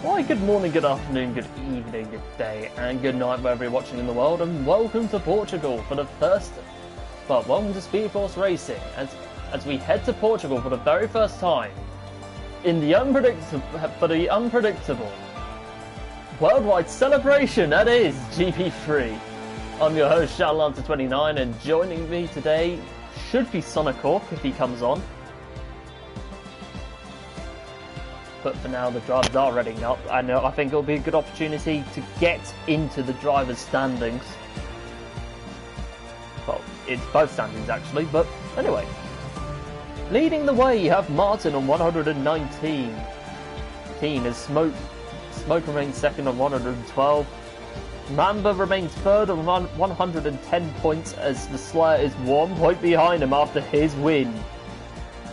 Why, good morning, good afternoon, good evening, good day, and good night wherever you're watching in the world, and welcome to Portugal for the first... Well, welcome to Speed Force Racing, as we head to Portugal for the very first time in the unpredictable worldwide celebration that is GP3. I'm your host, Shadowlancer29, and joining me today should be Sonic Hawk if he comes on. But for now, the drivers are readying up. I think it'll be a good opportunity to get into the drivers' standings. Well, it's both standings actually, but anyway. Leading the way, you have Martin on 119. As Smoke remains second on 112. Mamba remains third on 110 points as the Slayer is 1 point behind him after his win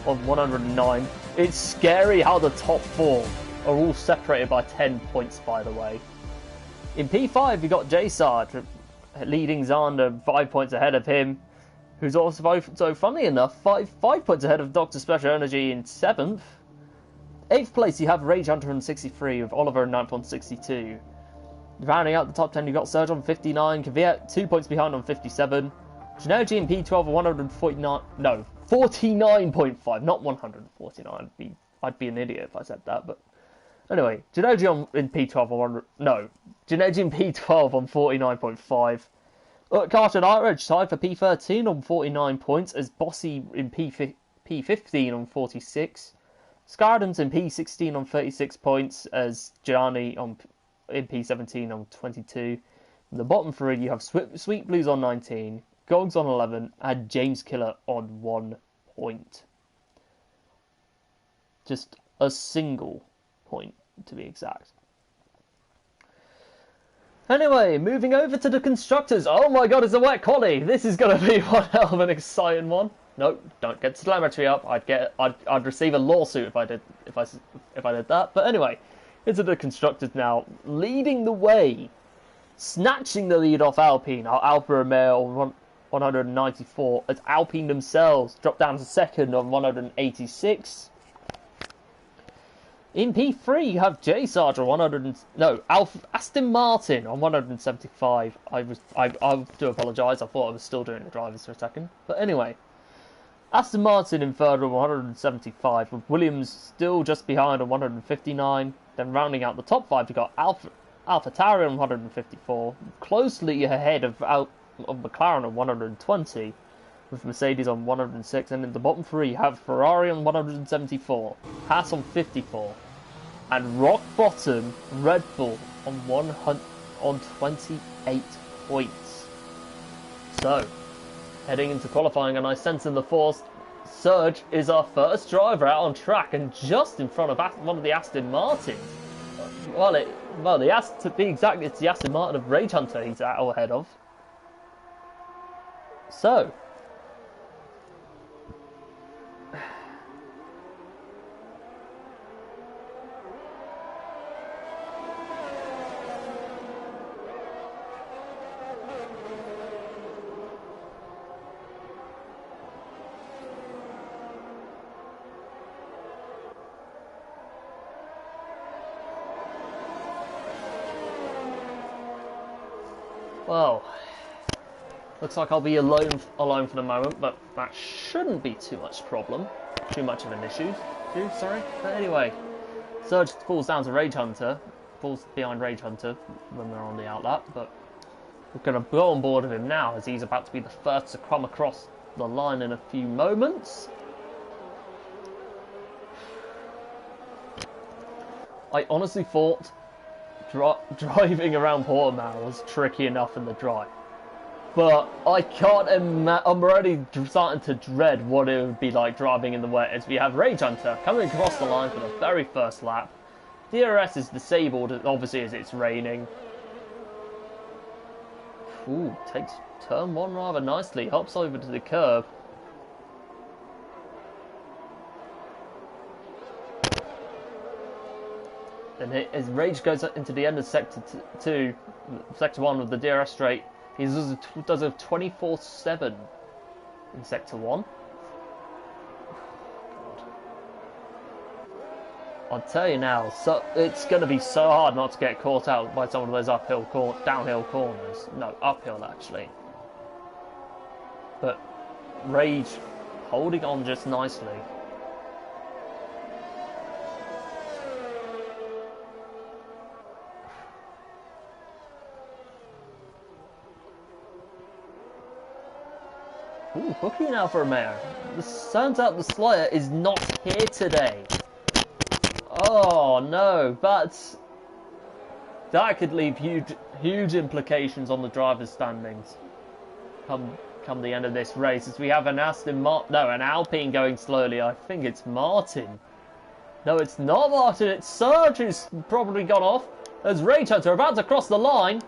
on 109. It's scary how the top four are all separated by 10 points, by the way. In P5, you got J-Sarge leading Xander 5 points ahead of him, who's also, so funny enough, 5 points ahead of Dr. Special Energy in 7th. 8th place, you have Rage Hunter on 63 with Oliver in 9th on 62. Rounding out the top 10, you got Surge on 59, Kvyat 2 points behind on 57. Genergy in P12 on 149, no, 49.5, not 149. I'd be an idiot if I said that, but anyway, Genoji in P12 on Genoji in P12 on 49.5. Carter and Outrage tied for P13 on 49 points as Bossy in P15 on 46. Skyrim's in P16 on 36 points as Gianni in P17 on 22. In the bottom three, you have Sweet Blues on 19. Gogs on 11 and James Killer on 1 point. Just a single point to be exact. Anyway, moving over to the Constructors. Oh my god, it's a wet quali. This is going to be one hell of an exciting one. Nope, don't get telemetry up. I'd receive a lawsuit if I did that. But anyway, into the Constructors now, leading the way, snatching the lead off Alpine. Alfa Romeo on 194 as Alpine themselves drop down to second on 186. In P3 you have J-Sarge on Aston Martin on 175. I do apologise, I thought I was still doing the drivers for a second. But anyway, Aston Martin in third on 175 with Williams still just behind on 159. Then rounding out the top 5 you've got AlphaTauri on 154, closely ahead of McLaren on 120, with Mercedes on 106, and in the bottom 3 you have Ferrari on 174, Haas on 54, and rock bottom Red Bull on 28 points. So, heading into qualifying, and I sense in the force, Surge is our first driver out on track, and just in front of one of the Aston Martins. To be exact, it's the Aston Martin of Rage Hunter he's out ahead of. So, well, looks like I'll be alone for the moment, but that shouldn't be too much of an issue. But anyway, Surge falls down to Rage Hunter, falls behind Rage Hunter when they're on the outlap, but we're going to go on board with him now as he's about to be the first to come across the line in a few moments. I honestly thought driving around Portimao was tricky enough in the dry. But I can't imagine. I'm already starting to dread what it would be like driving in the wet as we have Rage Hunter coming across the line for the very first lap. DRS is disabled, obviously, as it's raining. Ooh, takes turn 1 rather nicely, hops over to the curb. And as Rage goes into the end of Sector 1 with the DRS straight, he does a 24/7 in Sector 1. I'll tell you now, so it's going to be so hard not to get caught out by some of those downhill corners. No, uphill actually. But Rage holding on just nicely. Ooh, Hooky now for a mayor. Turns out the Slayer is not here today. Oh no, but that could leave huge implications on the drivers' standings come the end of this race, as we have an an Alpine going slowly. I think it's Martin. No, it's not Martin, it's Serge who's probably gone off, as Rage Hunter about to cross the line.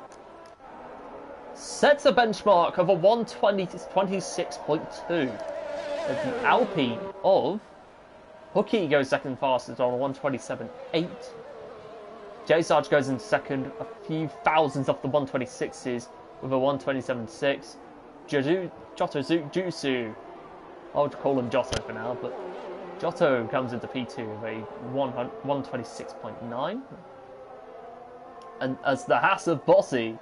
Sets a benchmark of a 1:26.2. The Alpine of Hooky goes second fastest on a 1:27.8. J Sarge goes in second, a few thousandths off the 1:26s with a 1:27.6. Giotto Jutsu, I'll call him Giotto for now, but Giotto comes into P2 with a 1:26.9. And as the Haas of Bossy,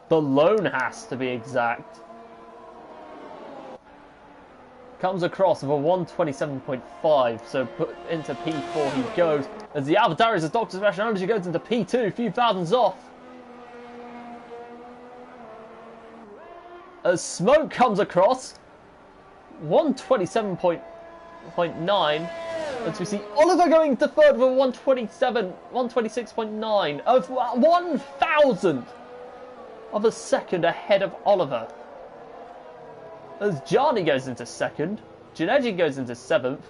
the lone Haas to be exact, comes across with a 1:27.5, so put into P4 he goes, as the Avataris of Dr. Special Energy goes into P2, a few thousandths off. As Smoke comes across, 1:27.9, as we see Oliver going to third with a 1:26.9, of 1,000th of a second ahead of Oliver. As Johnny goes into second, Janeji goes into seventh.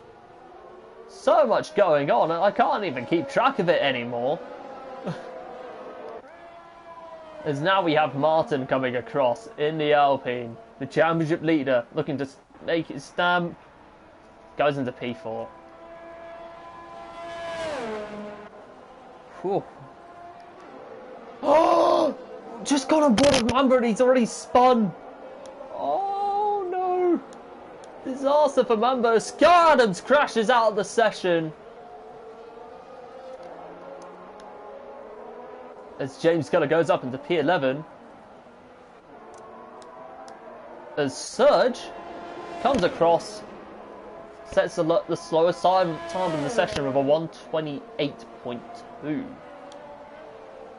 So much going on, I can't even keep track of it anymore. As now we have Martin coming across in the Alpine, the championship leader, looking to make his stamp, goes into P4. Whew. Oh! Just got on board with Mamba and he's already spun. Oh no! Disaster for Mamba. Scar Adams crashes out of the session. As James Keller goes up into P11. As Surge comes across, sets the slowest time in the session with a 1:28.2.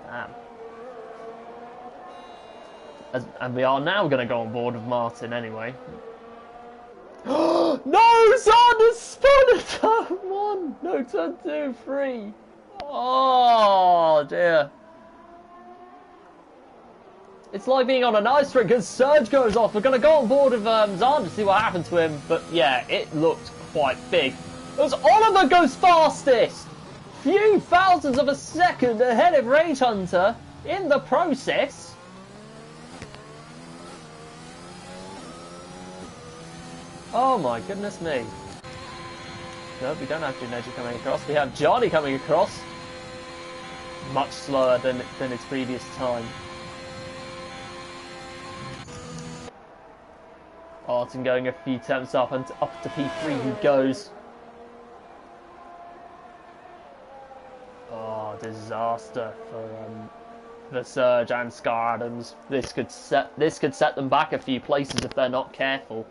Damn. And we are now going to go on board with Martin anyway. No! Sanders spun at turn 1! No, turn 2, 3. Oh dear. It's like being on an ice rink as Surge goes off. We're going to go on board with Zahn to see what happened to him. But yeah, it looked quite big. As Oliver goes fastest! Few thousandths of a second ahead of Rage Hunter in the process. Oh my goodness me. No, we don't have Juneji coming across. We have Johnny coming across. Much slower than his previous time. Artin going a few temps up and up to P3 he goes. Oh, disaster for Surge and Scar Adams. This could set them back a few places if they're not careful.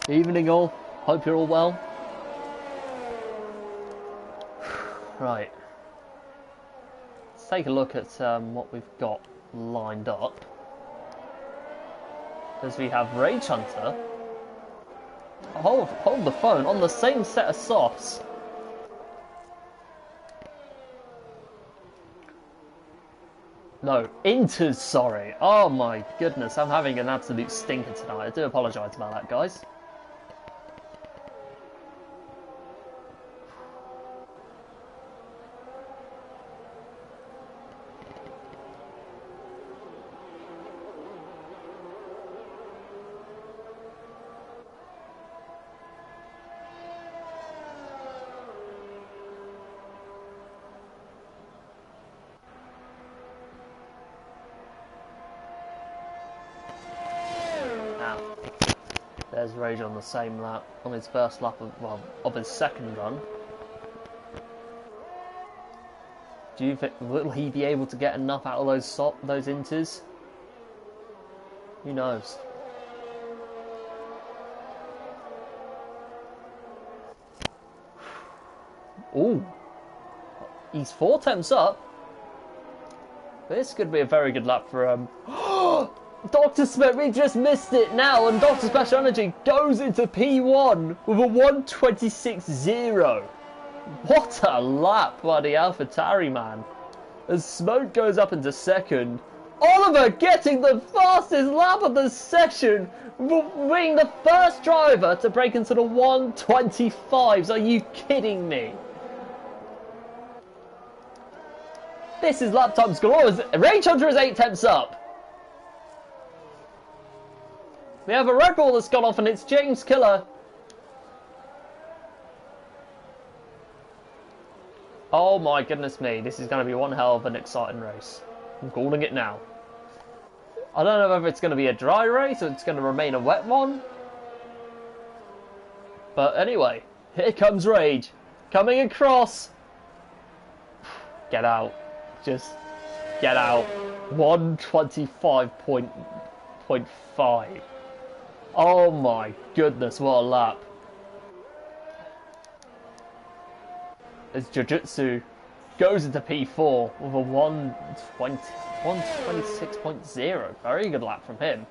Evening all, hope you're all well. Right, let's take a look at what we've got lined up. As we have Rage Hunter, hold the phone, on the same set of softs. No, Inters, sorry. Oh my goodness, I'm having an absolute stinker tonight. I do apologise about that, guys. There's Rage on the same lap, on his first lap of his second run. Do you think, will he be able to get enough out of those inters? Who knows? Ooh, he's 4 attempts up. This could be a very good lap for Dr. Smith, we just missed it now, and Dr. Special Energy goes into P1 with a 1:26.0. What a lap by the AlphaTauri man. As Smoke goes up into second, Oliver getting the fastest lap of the session, being the first driver to break into the 1:25s. Are you kidding me? This is lap times galore. Rage Hunter is 8 attempts up. We have a Red Bull that's gone off, and it's James Killer. Oh my goodness me, this is going to be one hell of an exciting race. I'm calling it now. I don't know whether it's going to be a dry race or it's going to remain a wet one. But anyway, here comes Rage. Coming across. Get out. Just get out. 1:25.5. Oh my goodness, what a lap. As Jujutsu goes into P4 with a 1:26.0. Very good lap from him.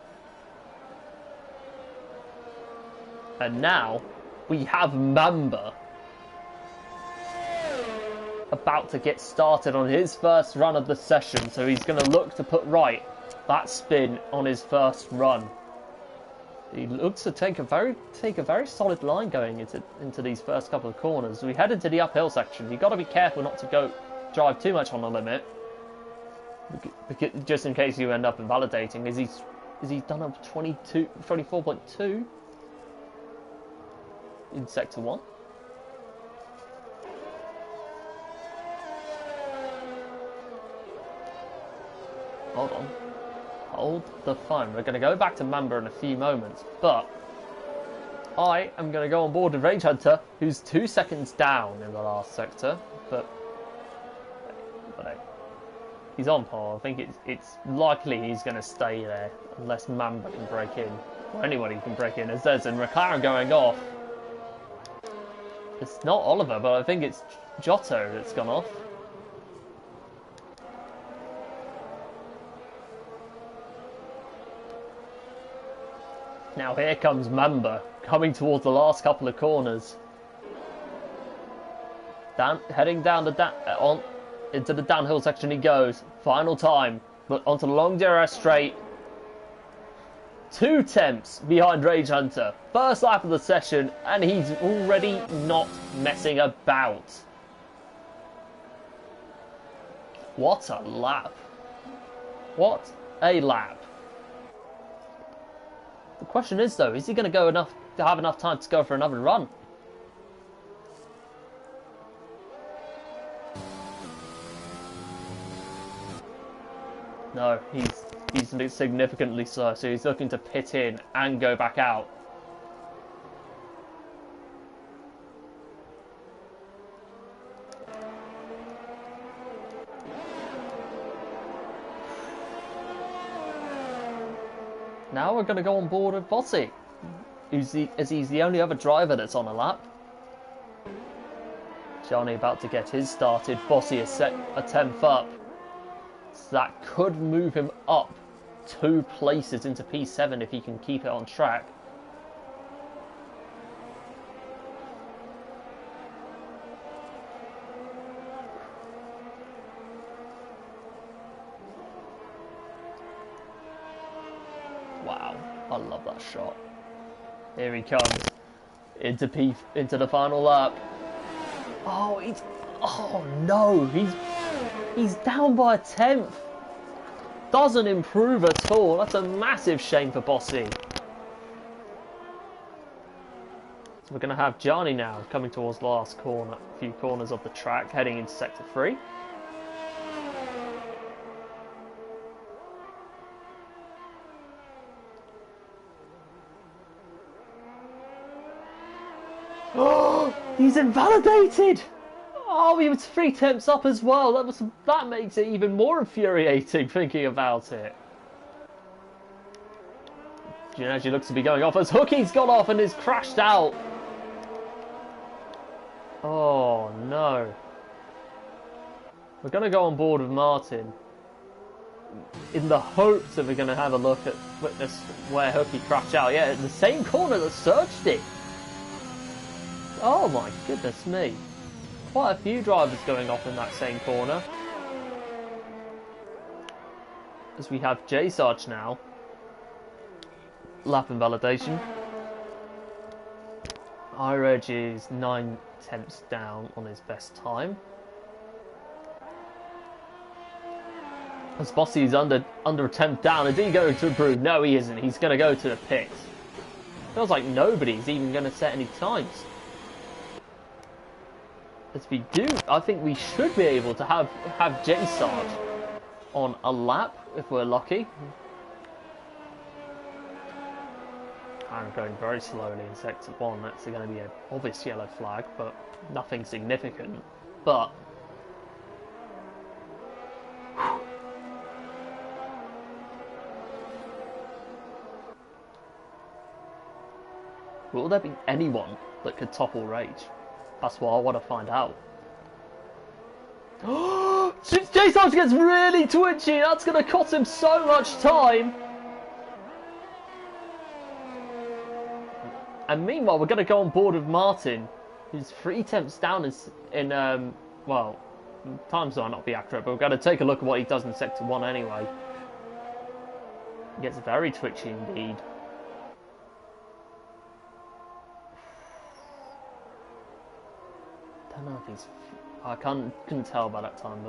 And now we have Mamba about to get started on his first run of the session. So he's going to look to put right that spin on his first run. He looks to take a very solid line going into these first couple of corners. We head into the uphill section. You've got to be careful not to drive too much on the limit, just in case you end up invalidating. Is he done a 24.2 in sector 1? Hold on. Hold the phone. We're going to go back to Mamba in a few moments, but I am going to go on board with Rage Hunter, who's 2 seconds down in the last sector, but hey, he's on par. I think it's likely he's going to stay there unless Mamba can break in, or anybody can break in. As there's a McLaren going off. It's not Oliver, but I think it's Giotto that's gone off. Now here comes Mamba, coming towards the last couple of corners. Heading down into the downhill section he goes. Final time, but onto the long DRS straight. 2 attempts behind Rage Hunter. First lap of the session, and he's already not messing about. What a lap. What a lap. The question is, though, is he going to have enough time to go for another run? No, he's significantly slow, so he's looking to pit in and go back out. Now we're going to go on board with Bossi, as he's the only other driver that's on a lap. Johnny about to get his started. Bossi a 10th up. So that could move him up 2 places into P7 if he can keep it on track. Wow, I love that shot. Here he comes into the final lap. Oh no, he's down by a 10th. Doesn't improve at all. That's a massive shame for Bossi. So we're going to have Gianni now coming towards the last few corners of the track, heading into sector 3. He's invalidated! Oh, he was 3 temps up as well. That makes it even more infuriating thinking about it. Giannetti looks to be going off as Hookie's gone off and is crashed out. Oh no. We're going to go on board with Martin in the hopes that we're going to have a look at witness where Hookie crashed out. Yeah, in the same corner that searched it. Oh my goodness me. Quite a few drivers going off in that same corner. As we have J Sarge now. Lap invalidation. iReg is 9 tenths down on his best time. As Bossy is under a tenth down, is he going to improve? No, he isn't. He's going to go to the pits. Feels like nobody's even going to set any times. As we do, I think we should be able to have J Sarge on a lap if we're lucky. I'm going very slowly in sector 1. That's going to be an obvious yellow flag, but nothing significant. But will there be anyone that could topple Rage? That's what I want to find out. J Sarge gets really twitchy. That's going to cost him so much time. And meanwhile, we're going to go on board with Martin, who's 3 tenths down in well, times might not be accurate, but we're going to take a look at what he does in Sector 1 anyway. He gets very twitchy indeed. Don't know if he's... I couldn't tell by that time,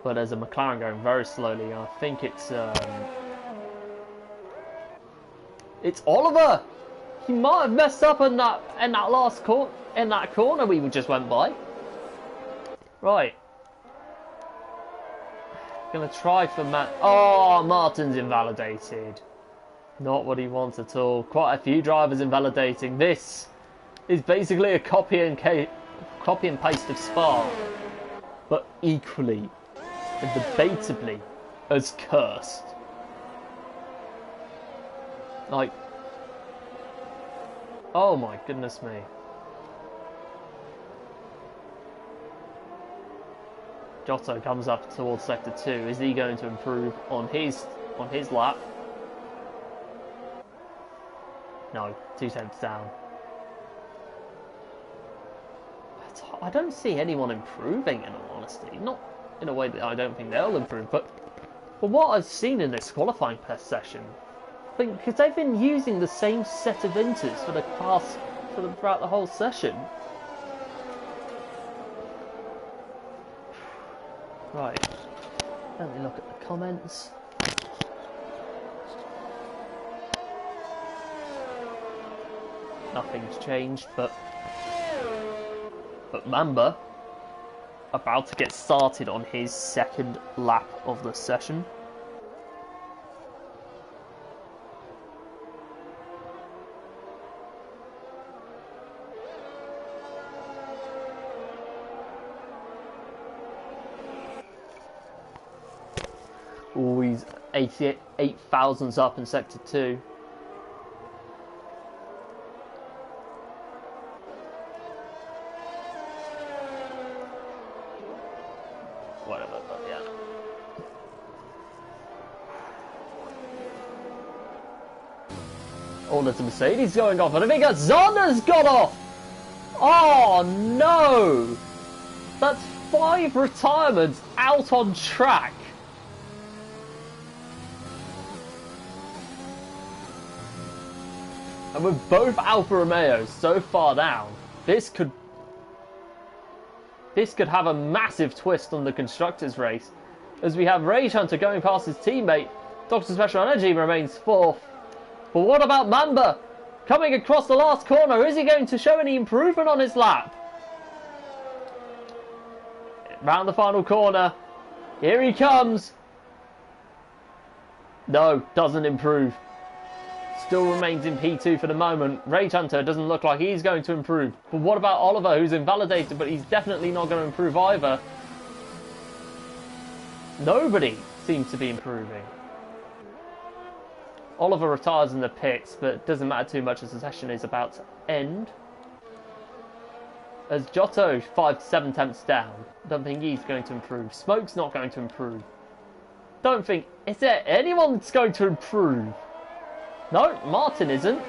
but there's a McLaren going very slowly. I think it's Oliver! He might have messed up in that last corner we just went by. Right. Gonna try for Oh, Martin's invalidated. Not what he wants at all. Quite a few drivers invalidating. This is basically a copy and paste of Spa, but equally and debatably as cursed. Like, oh my goodness me. Giotto comes up towards Sector 2. Is he going to improve on his lap? No, 2 tenths down. I don't see anyone improving, in all honesty. Not in a way that I don't think they'll improve, but from what I've seen in this qualifying test session, I think because they've been using the same set of inters for the past, throughout the whole session. Right, let me look at the comments. Nothing's changed, but Mamba about to get started on his second lap of the session. Oh, he's 88 thousandths up in Sector 2. Whatever, but yeah. Oh, there's a Mercedes going off, and I think a Zonda's got off! Oh no! That's 5 retirements out on track. And with both Alfa Romeos so far down, this could have a massive twist on the Constructors race, as we have Rage Hunter going past his teammate. Dr. Special Energy remains 4th. But what about Mamba? Coming across the last corner, is he going to show any improvement on his lap? Round the final corner. Here he comes. No, doesn't improve. still remains in P2 for the moment. Rage Hunter doesn't look like he's going to improve. But what about Oliver, who's invalidated, but he's definitely not going to improve either. Nobody seems to be improving. Oliver retires in the pits, but it doesn't matter too much as the session is about to end. As Giotto 5 to 7 tenths down, don't think he's going to improve. Smoke's not going to improve. Don't think, is there anyone that's going to improve? No, Martin isn't.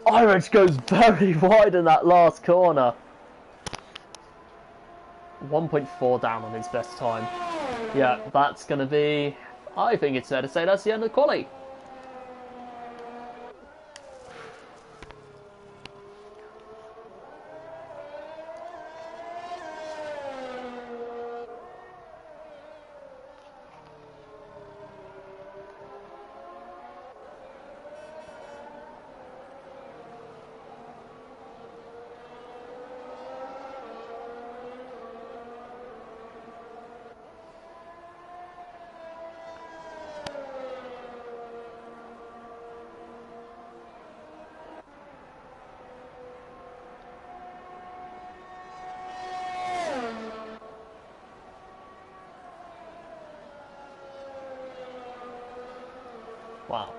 Irish goes very wide in that last corner. 1.4 down on his best time. Yeah, that's going to be... I think it's fair to say that's the end of the quali. Wow.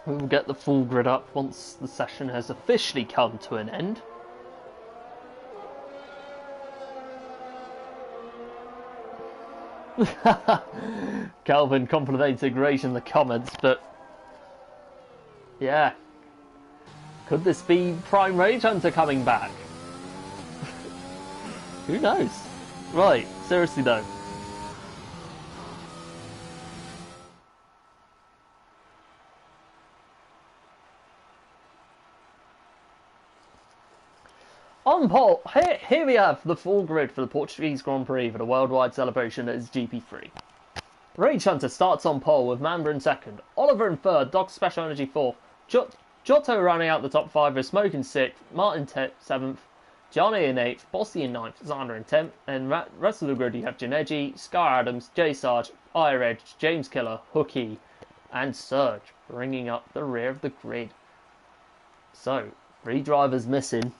We will get the full grid up once the session has officially come to an end. Calvin complimenting Rage in the comments, but yeah. Could this be Prime Rage Hunter coming back? Who knows? Right, seriously though. On pole, here we have the full grid for the Portuguese Grand Prix for the worldwide celebration as GP3. Rage Hunter starts on pole with Mamba in second, Oliver in third, Dog Special Energy fourth, Giotto rounding out the top five with Smoke in sixth, Martin seventh, Johnny in eighth, Bossy in ninth, Xander in tenth, and rest of the grid you have Janeji, Sky Adams, J Sarge, Ire Edge, James Killer, Hooky, and Surge, bringing up the rear of the grid. So, 3 drivers missing.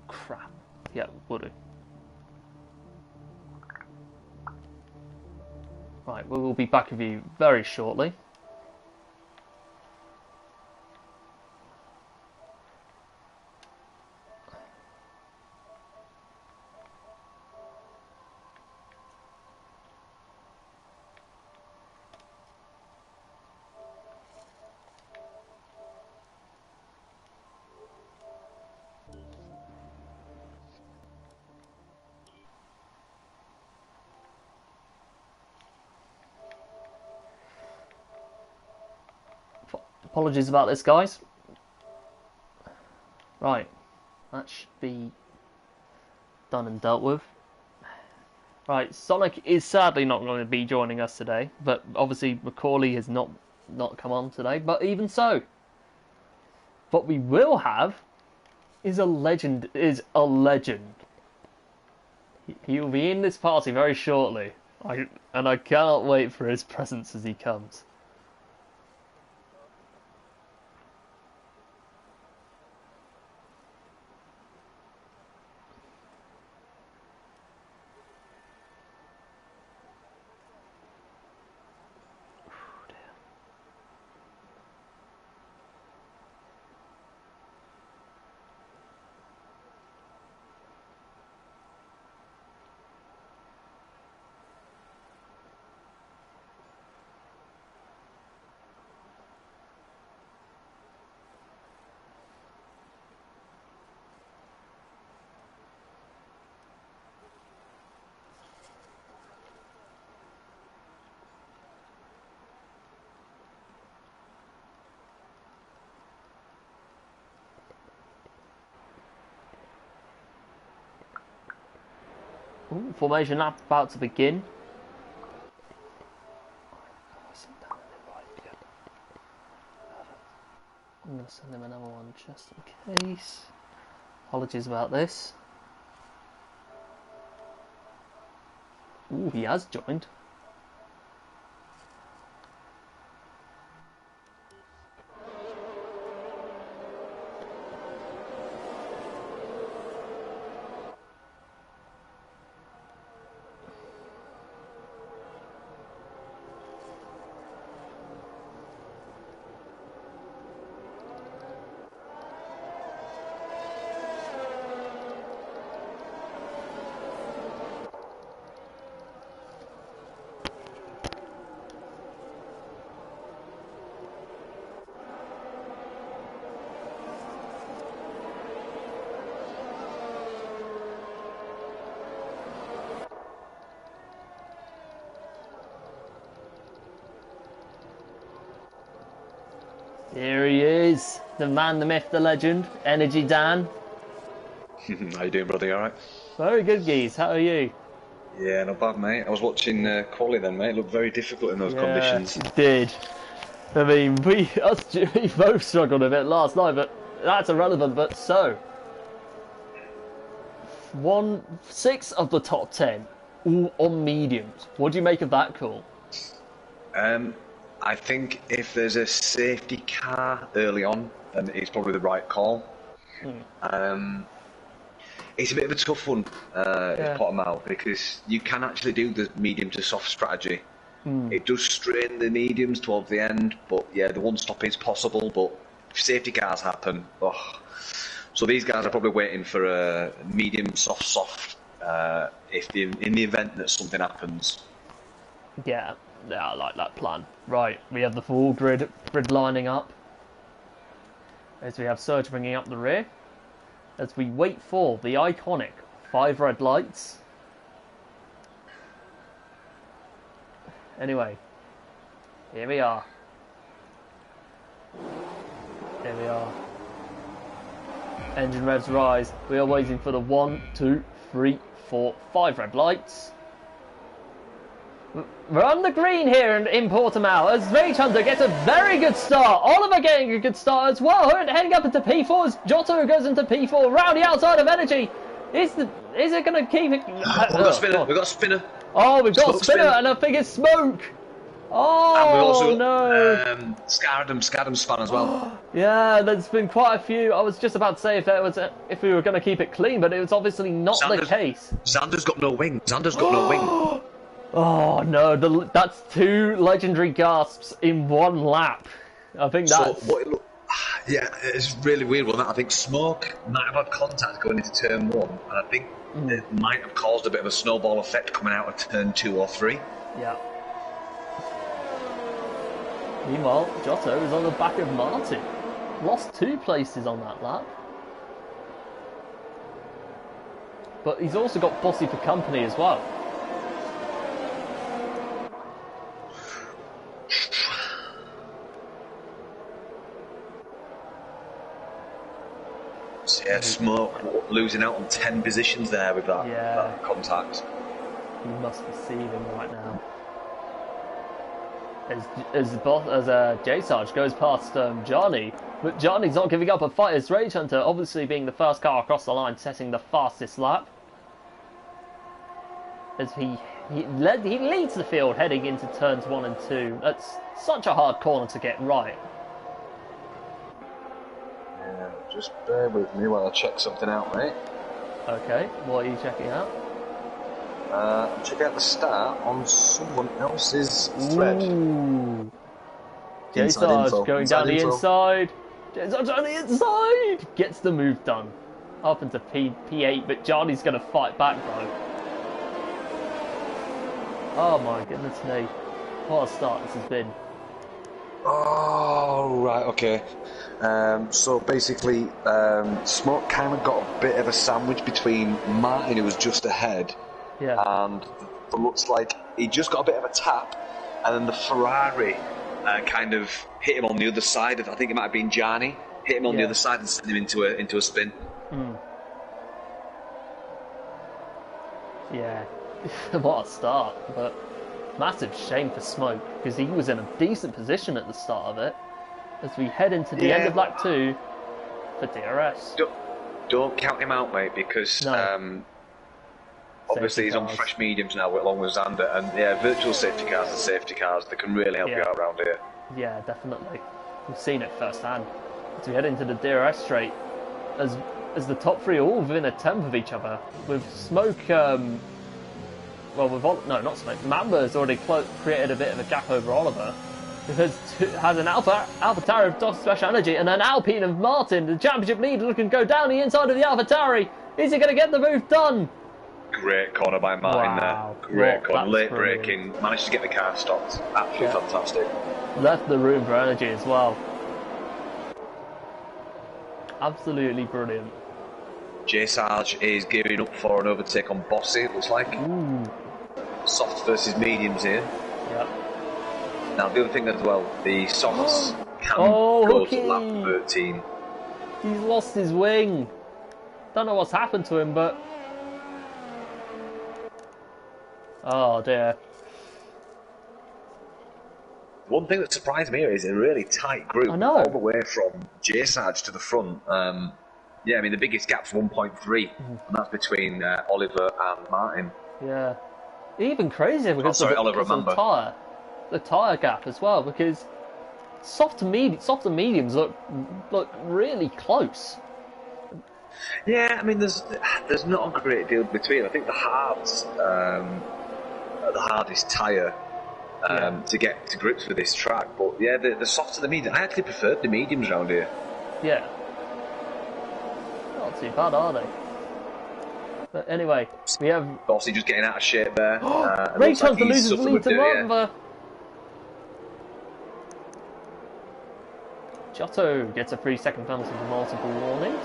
Crap. Yeah, will do. Right, we will be back with you very shortly. Apologies about this, guys. Right, that should be done and dealt with. Right, Sonic is sadly not going to be joining us today, but obviously Macaulay has not come on today, but even so. What we will have is a legend. He will be in this party very shortly, and I cannot wait for his presence as he comes. Ooh, formation lap about to begin. another one just in case. Apologies about this. Ooh, he has joined. Here he is, the man, the myth, the legend, Energy Dan. How you doing, brother? You alright? Very good, Geese. How are you? Yeah, not bad, mate. I was watching quali then, mate. It looked very difficult in those conditions. It did. I mean, we both struggled a bit last night, but that's irrelevant. But so, 6 of the top 10, all on mediums. What do you make of that call? I think if there's a safety car early on, then it's probably the right call. It's a bit of a tough one to put them out because you can actually do the medium to soft strategy. It does strain the mediums towards the end, but yeah, the one stop is possible, but if safety cars happen, so these guys are probably waiting for a medium soft in the event that something happens. Yeah, I like that plan. Right, we have the full grid lining up. As we have Surge bringing up the rear. As we wait for the iconic 5 red lights. Anyway, here we are. Here we are. Engine revs rise. We are waiting for the 1, 2, 3, 4, 5 red lights. We're on the green here in Portimao as Rage Hunter gets a very good start. Oliver getting a good start as well. Heading up into P4 as Giotto goes into P4. Around the outside of Energy. Is it going to keep it? We've got spinner. We've got spinner. Oh, we've got spinner and I think it's smoke. Oh, and we've also no. Scadam's spun as well. Yeah, there's been quite a few. I was just about to say if we were going to keep it clean, but it was obviously not the case. Xander's got no wing. Xander's got no wing. Oh no, that's 2 legendary gasps in 1 lap. I think that's... yeah, it's really weird one. I think Smoke might have had contact going into turn 1, and I think it might have caused a bit of a snowball effect coming out of turn 2 or 3. Yeah. Meanwhile, Giotto is on the back of Martin. Lost 2 places on that lap. But he's also got Bossy for company as well. Yeah, Smoke losing out on 10 positions there with that contact. He must be seething right now. As J-Sarge goes past Johnny, but Johnny's not giving up a fight as Rage Hunter, obviously being the first car across the line, setting the fastest lap. As he leads the field heading into turns 1 and 2. That's such a hard corner to get right. Yeah, just bear with me while I check something out, mate. Okay, what are you checking out? I'm checking out the start on someone else's thread. Ooh. J-Sarge going down the inside. J-Sarge on the inside! Gets the move done. Up into P8, but Johnny's going to fight back though. Oh my goodness me. What a start this has been. Oh, right, okay. So basically, Smoke kind of got a bit of a sandwich between Martin, who was just ahead, and it looks like he just got a bit of a tap, and then the Ferrari kind of hit him on the other side of, I think it might have been Gianni, hit him on the other side and sent him into a spin. Yeah, what a start, but massive shame for Smoke, because he was in a decent position at the start of it. As we head into the end of lap 2, for DRS. Don't count him out, mate, because obviously he's on fresh mediums now along with Xander, and yeah, virtual safety cars and safety cars, they can really help you out around here. Yeah, definitely. We've seen it firsthand. As we head into the DRS straight, as the top three are all within a tenth of each other, with Smoke, not Smoke, Mamba has already created a bit of a gap over Oliver, because has an AlphaTauri of DOS Special Energy and an Alpine of Martin, the championship leader, looking to go down the inside of the AlphaTauri. Is he going to get the move done? Great corner by Martin there. Great corner, late braking, managed to get the car stopped. Absolutely fantastic. Left the room for energy as well. Absolutely brilliant. J Sarge is gearing up for an overtake on Bossy, it looks like. Ooh. Soft versus mediums here. Yep. Now the other thing as well, the softs can go to lap 13. He's lost his wing. Don't know what's happened to him, but... Oh dear. One thing that surprised me here is a really tight group. I know. All the way from J Sarge to the front. Yeah, I mean the biggest gap's 1.3, and that's between Oliver and Martin. Yeah. Even crazier because Oliver and Mamba. The tyre gap as well, because soft and mediums look really close. Yeah, I mean there's not a great deal between. I think the hards are the hardest tyre to get to grips with this track, but yeah, the softs and the mediums. I actually preferred the mediums around here. Yeah. Not too bad, are they? But anyway, we have... Bossy just getting out of shape there. Ray tries to lose his lead to Mamba. Giotto gets a 3-second penalty for multiple warnings.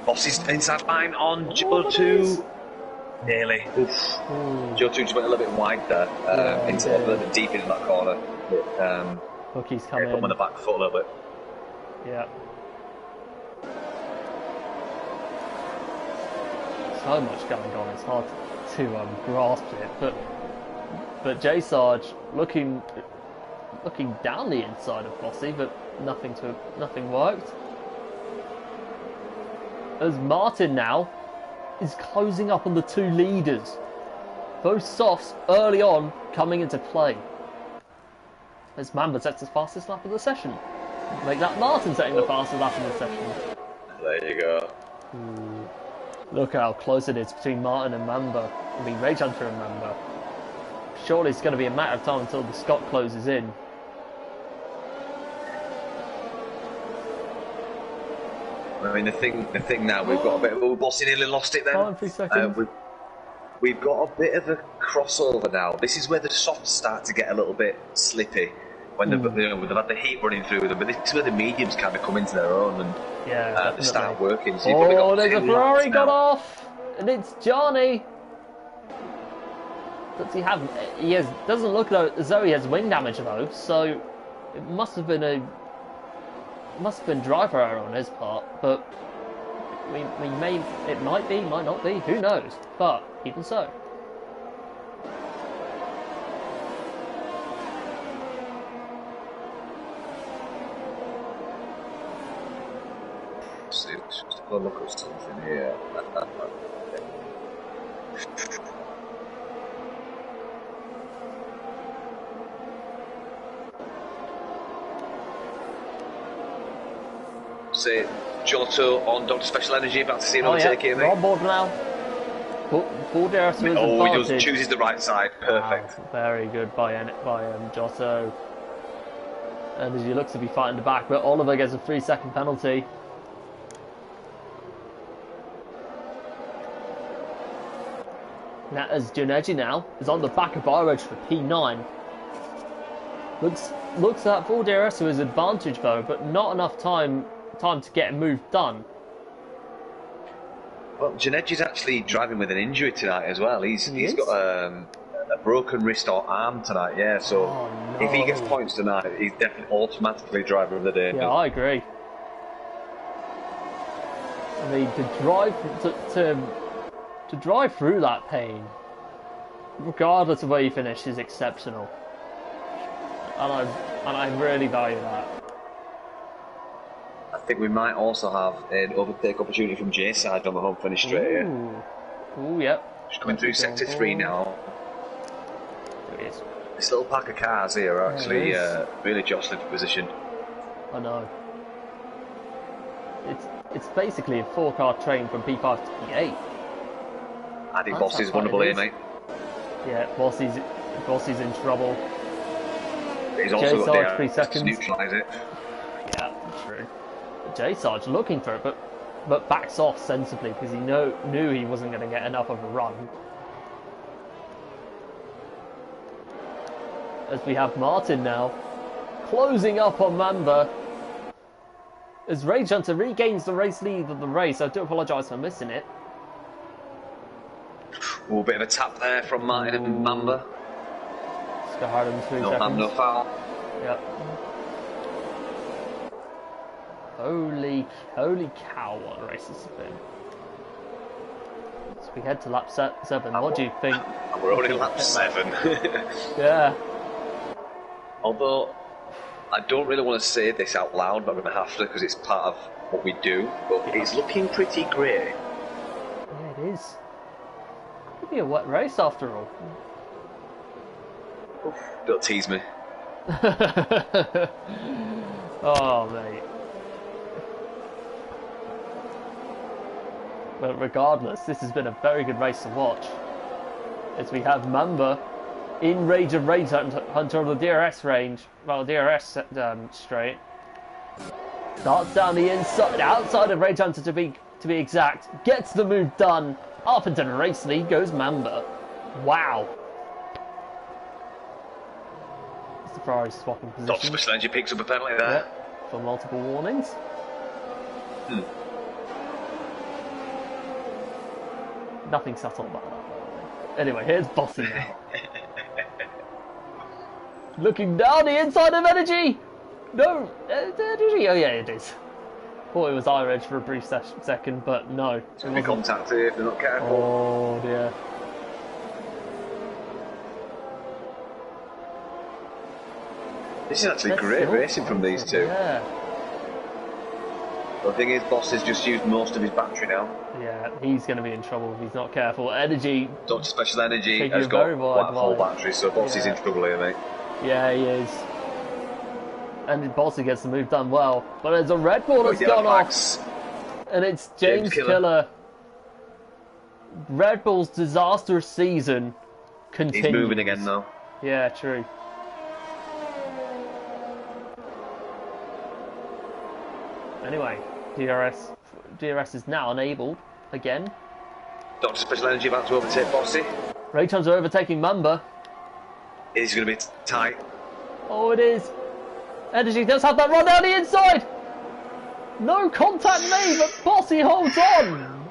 Bossy's inside line on Giotto. Nearly. Giotto just went a little bit wide there. Into a little bit deep in that corner. Hookie's coming in. Put him on the back foot a little bit. Yeah. So much going on, it's hard to grasp it. But J Sarge looking down the inside of Bossy, but nothing worked. As Martin now is closing up on the two leaders. Those softs early on coming into play. As Mamba sets his fastest lap of the session. Make that Martin setting the fastest lap of the session. There you go. Look how close it is between Martin and Mamba. I mean, Rage Hunter and Mamba. Surely it's going to be a matter of time until the Scott closes in. I mean, the thing now, we've got a bit of... Bossy nearly lost it then. 3 seconds. We've got a bit of a crossover now. This is where the softs start to get a little bit slippy. When they've had the heat running through them, but this is where the mediums kind of come into their own and they start working. So there's a Ferrari got off, and it's Johnny. Does he have? Doesn't look as though he has wing damage though. So it must have been driver error on his part. But it might be, might not be. Who knows? But even so. Let's just have a look at something here. Say Giotto on Dr. Special Energy, about to see an overtake here, mate. On board now. Full DRS to his advantage. He chooses the right side. Perfect. Wow, very good by Giotto. And as he looks to be fighting the back, but Oliver gets a 3-second penalty. Now, as Giannetti now is on the back of Byroach for P9. Looks at full DRS to his advantage though, but not enough time to get a move done. Well, Giannetti's actually driving with an injury tonight as well. He's got a broken wrist or arm tonight, yeah. So if he gets points tonight, he's definitely automatically driver of the day. Yeah, I agree. I mean, to drive through that pain, regardless of where you finish, is exceptional. and I really value that. I think we might also have an overtake opportunity from Jay's side on the home finish straight here. Ooh, yep. Just coming through sector 3 now. There it is. This little pack of cars here are actually really jostling for position. I know. It's basically a 4-car train from P5 to P8. I think Bossy's wonderful here, mate. Yeah, Bossy's in trouble. He's also got the 3 seconds to neutralise it. Yeah, true. J Sarge looking for it, but backs off sensibly because he knew he wasn't going to get enough of a run. As we have Martin now closing up on Mamba. As Rage Hunter regains the race lead of the race. I do apologise for missing it. Ooh, a bit of a tap there from Martin and Mamba. Scar him 3 no seconds. hand, no foul. Yep. Holy cow, what a race this has been. So we head to lap 7. What do you think? And we're only lap 7. Yeah. Although, I don't really want to say this out loud, but I'm going to have to because it's part of what we do. But it's looking pretty grey. Yeah, it is. Could be a wet race after all. Oof, don't tease me. Oh, mate. But regardless, this has been a very good race to watch. As we have Mamba in Rage of Rage Hunter on the DRS range, well, DRS straight. Starts down the inside, outside of Rage Hunter to be exact. Gets the move done. Up into the race lead goes Mamba. Wow. It's the Ferrari swapping position. Top special energy picks up a penalty there. Yep, for multiple warnings. Nothing subtle about that. Anyway, here's Bossy now. Looking down the inside of energy! No! Energy? Oh yeah, it is. Thought it was Ire Edge for a brief second, but no. It's going to be contacted if they're not careful. Oh dear. This is actually great racing from these two. Yeah. The thing is, Boss has just used most of his battery now. Yeah, he's going to be in trouble if he's not careful. Energy. Dr. Special Energy has got quite a full battery, so Boss is in trouble here, mate. Yeah, he is. And Bossy gets the move done well. But there's a Red Bull that's gone off. And it's James Killer. Red Bull's disastrous season continues. He's moving again, though. Yeah, true. Anyway, DRS is now enabled again. Dr. Special Energy about to overtake Bossy. Rage Hunter overtaking Mamba. It's going to be tight. Oh, it is. Energy does have that run down the inside. No contact made, but Bossy holds on.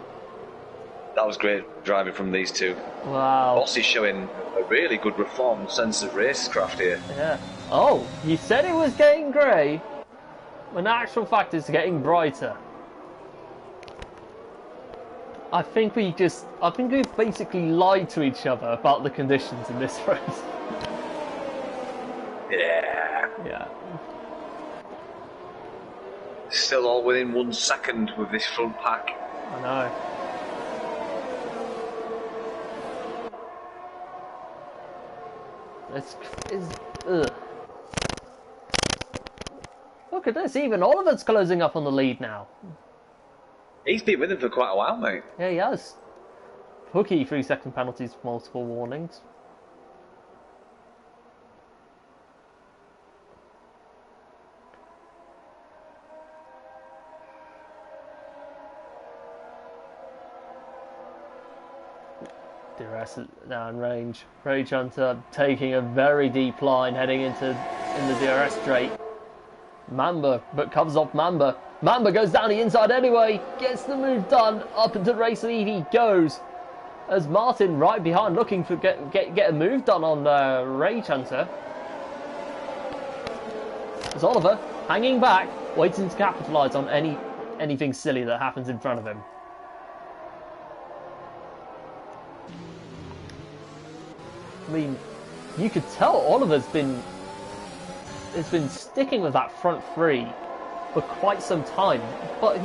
That was great driving from these two. Wow. Bossy's showing a really good reformed sense of racecraft here. Yeah. Oh, you said it was getting grey. When actual fact it's getting brighter. I think we've basically lied to each other about the conditions in this race. Yeah. Yeah. Still all within 1 second with this front pack. I know. Ugh. Look at this, even Oliver's closing up on the lead now. He's been with him for quite a while, mate. Yeah, he has. Hooky 3-second penalties for multiple warnings. DRS down range. Rage Hunter taking a very deep line heading in the DRS straight. Mamba, but covers off Mamba. Mamba goes down the inside anyway, gets the move done, up into race lead he goes. As Martin right behind looking for get a move done on Rage Hunter. As Oliver hanging back, waiting to capitalise on anything silly that happens in front of him. I mean, you could tell Oliver's been has been sticking with that front three for quite some time, but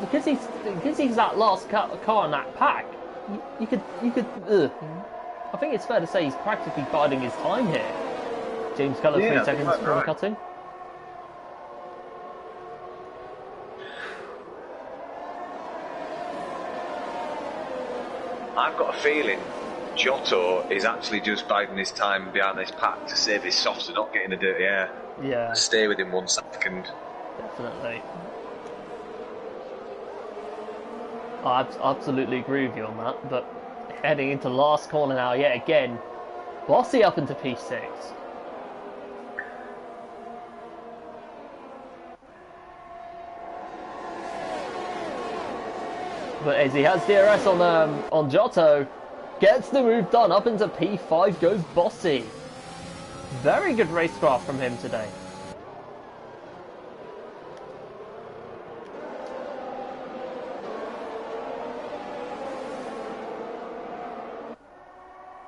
because he's that last car in that pack, you could. I think it's fair to say he's practically biding his time here. James Keller, 3 seconds from cutting. I've got a feeling Giotto is actually just biding his time behind this pack to save his softs and not get in the dirty air. Yeah. Stay with him 1 second. Definitely. I absolutely agree with you on that, but heading into last corner now yet again. Bossy up into P6. But as he has DRS on Giotto, gets the move done up into P5 goes Bossy. Very good racecraft from him today.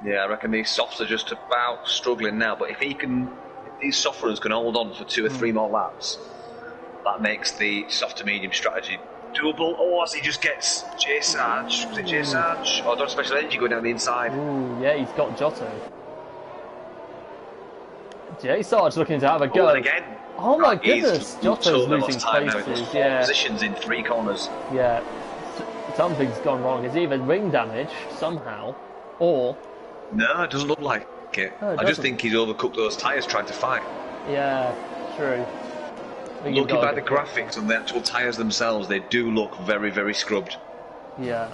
Yeah, I reckon these softs are just about struggling now, but if these soft runners can hold on for 2 or 3 more laps, that makes the soft to medium strategy doable. Oh, as he just gets J-Sarge. Was it J-Sarge? Oh, don't special energy going down the inside. Ooh, yeah, he's got Giotto. J-Sarge looking to have a go. Oh, and again. Oh my goodness, Giotto's losing places. Yeah. Positions in 3 corners. Yeah, something's gone wrong. It's either wing damage somehow, or... No, it doesn't look like it. No, I just think he's overcooked those tyres trying to fight. Yeah, true. Looking by the graphics and the actual tyres themselves, they do look very, very scrubbed. Yeah.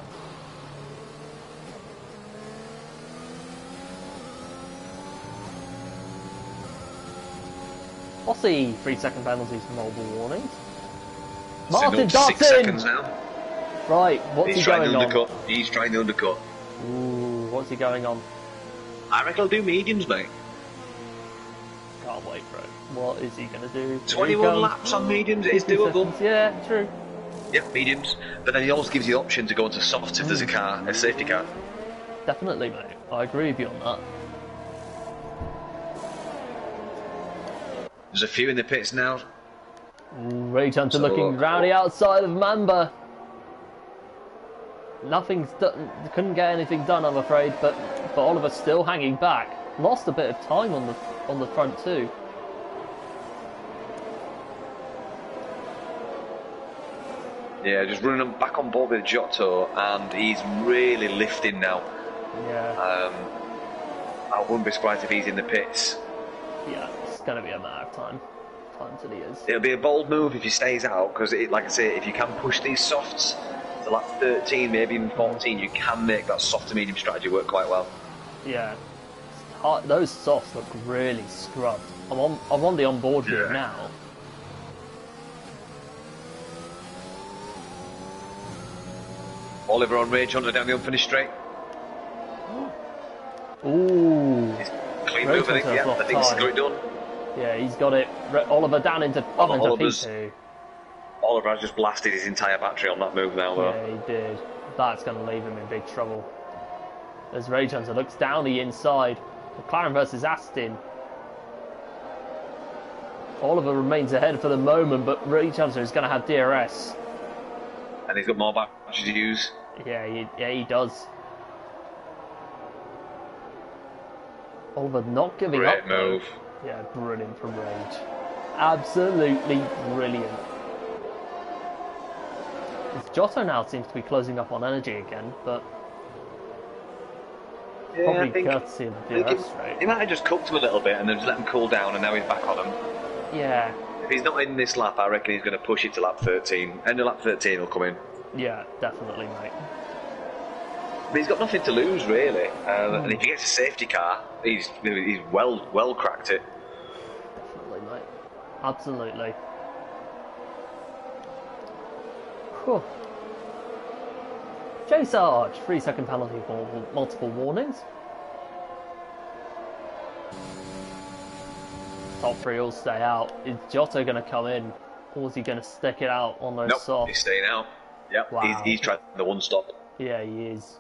Bossy, 3-second penalties for multiple warnings. Martin darts 6 seconds now. Right, what's he going on? He's trying the undercut. Ooh, what's he going on? I reckon he'll do mediums, mate. Can't wait for it. What is he going to do? 21 laps on mediums, it is doable. Seconds. Yeah, true. Yep, mediums. But then he always gives you the option to go into softs if there's a safety car. Definitely, mate. I agree with you on that. There's a few in the pits now. Rage Hunter looking rowdy outside of Mamba. Nothing's done. Couldn't get anything done, I'm afraid. But Oliver's still hanging back. Lost a bit of time on the front too. Yeah, just running him back on board with Giotto, and he's really lifting now. Yeah. I wouldn't be surprised if he's in the pits. Yeah, it's going to be a matter of time. Time till he is. It'll be a bold move if he stays out, because, like I say, if you can push these softs to like 13, maybe even 14, you can make that soft to medium strategy work quite well. Yeah. Those softs look really scrubbed. I'm on the onboard view now. Oliver on Rage Hunter down the unfinished straight. Ooh. Clean move, I think. Yeah, I think he's got it done. Yeah, he's got it. Oliver down into P2. Oliver has just blasted his entire battery on that move now, though. Yeah, he did. That's going to leave him in big trouble. As Rage Hunter looks down the inside. McLaren versus Aston. Oliver remains ahead for the moment, but Rage Hunter is going to have DRS. And he's got more batteries to use. Yeah, he does. Oliver not giving up. Great move. Yeah, brilliant from Rage. Absolutely brilliant. Giotto now seems to be closing up on energy again, but probably courtesy of the DRS rate. He might have just cooked him a little bit and then just let him cool down, and now he's back on him. Yeah. If he's not in this lap, I reckon he's going to push it to lap 13. End of lap 13 he'll come in. Yeah, definitely, mate. But he's got nothing to lose, really. And if he gets a safety car, he's well cracked it. Definitely, mate. Absolutely. Whew. J-Sarge, 3-second penalty for multiple warnings. Top three all stay out. Is Giotto going to come in, or is he going to stick it out on those softs? He's staying out. Yep, wow. He's trying the one stop. Yeah, he is.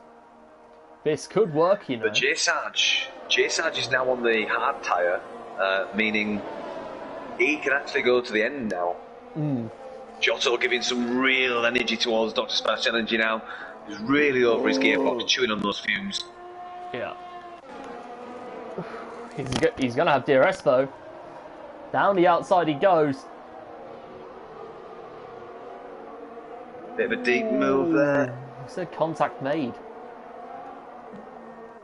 This could work, you know. But J-Sarge is now on the hard tyre. meaning he can actually go to the end now. Giotto giving some real energy towards Dr. Smash Energy now. He's really over his gearbox, chewing on those fumes. Yeah. He's going to have DRS though. Down the outside he goes. Bit of a deep move there. What's the contact made?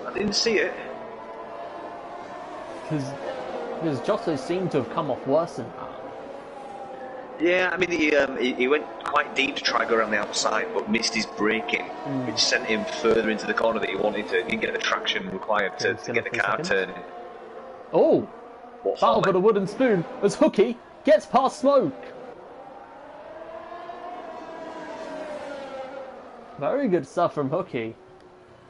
I didn't see it. Because Giotto seemed to have come off worse than that. Yeah, I mean, he went quite deep to try to go around the outside, but missed his braking, which sent him further into the corner that he wanted to. He didn't get the traction required to get the car turning. Oh! Battle for the wooden spoon as Hooky gets past Smoke. Very good stuff from Hooky.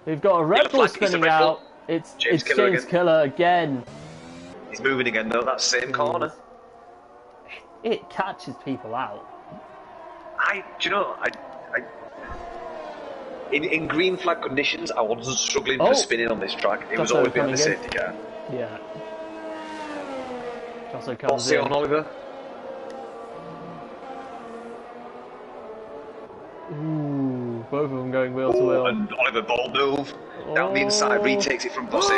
We've got a Red Bull spinning out. It's James Killer again. He's moving again though, that same corner. It catches people out. Do you know, in green flag conditions, I wasn't struggling for spinning on this track. It was always behind the safety car. Yeah. Josso comes Bossy on Oliver. Ooh, both of them going wheel to wheel. And Oliver ball move. Down the inside, retakes it from Bossy.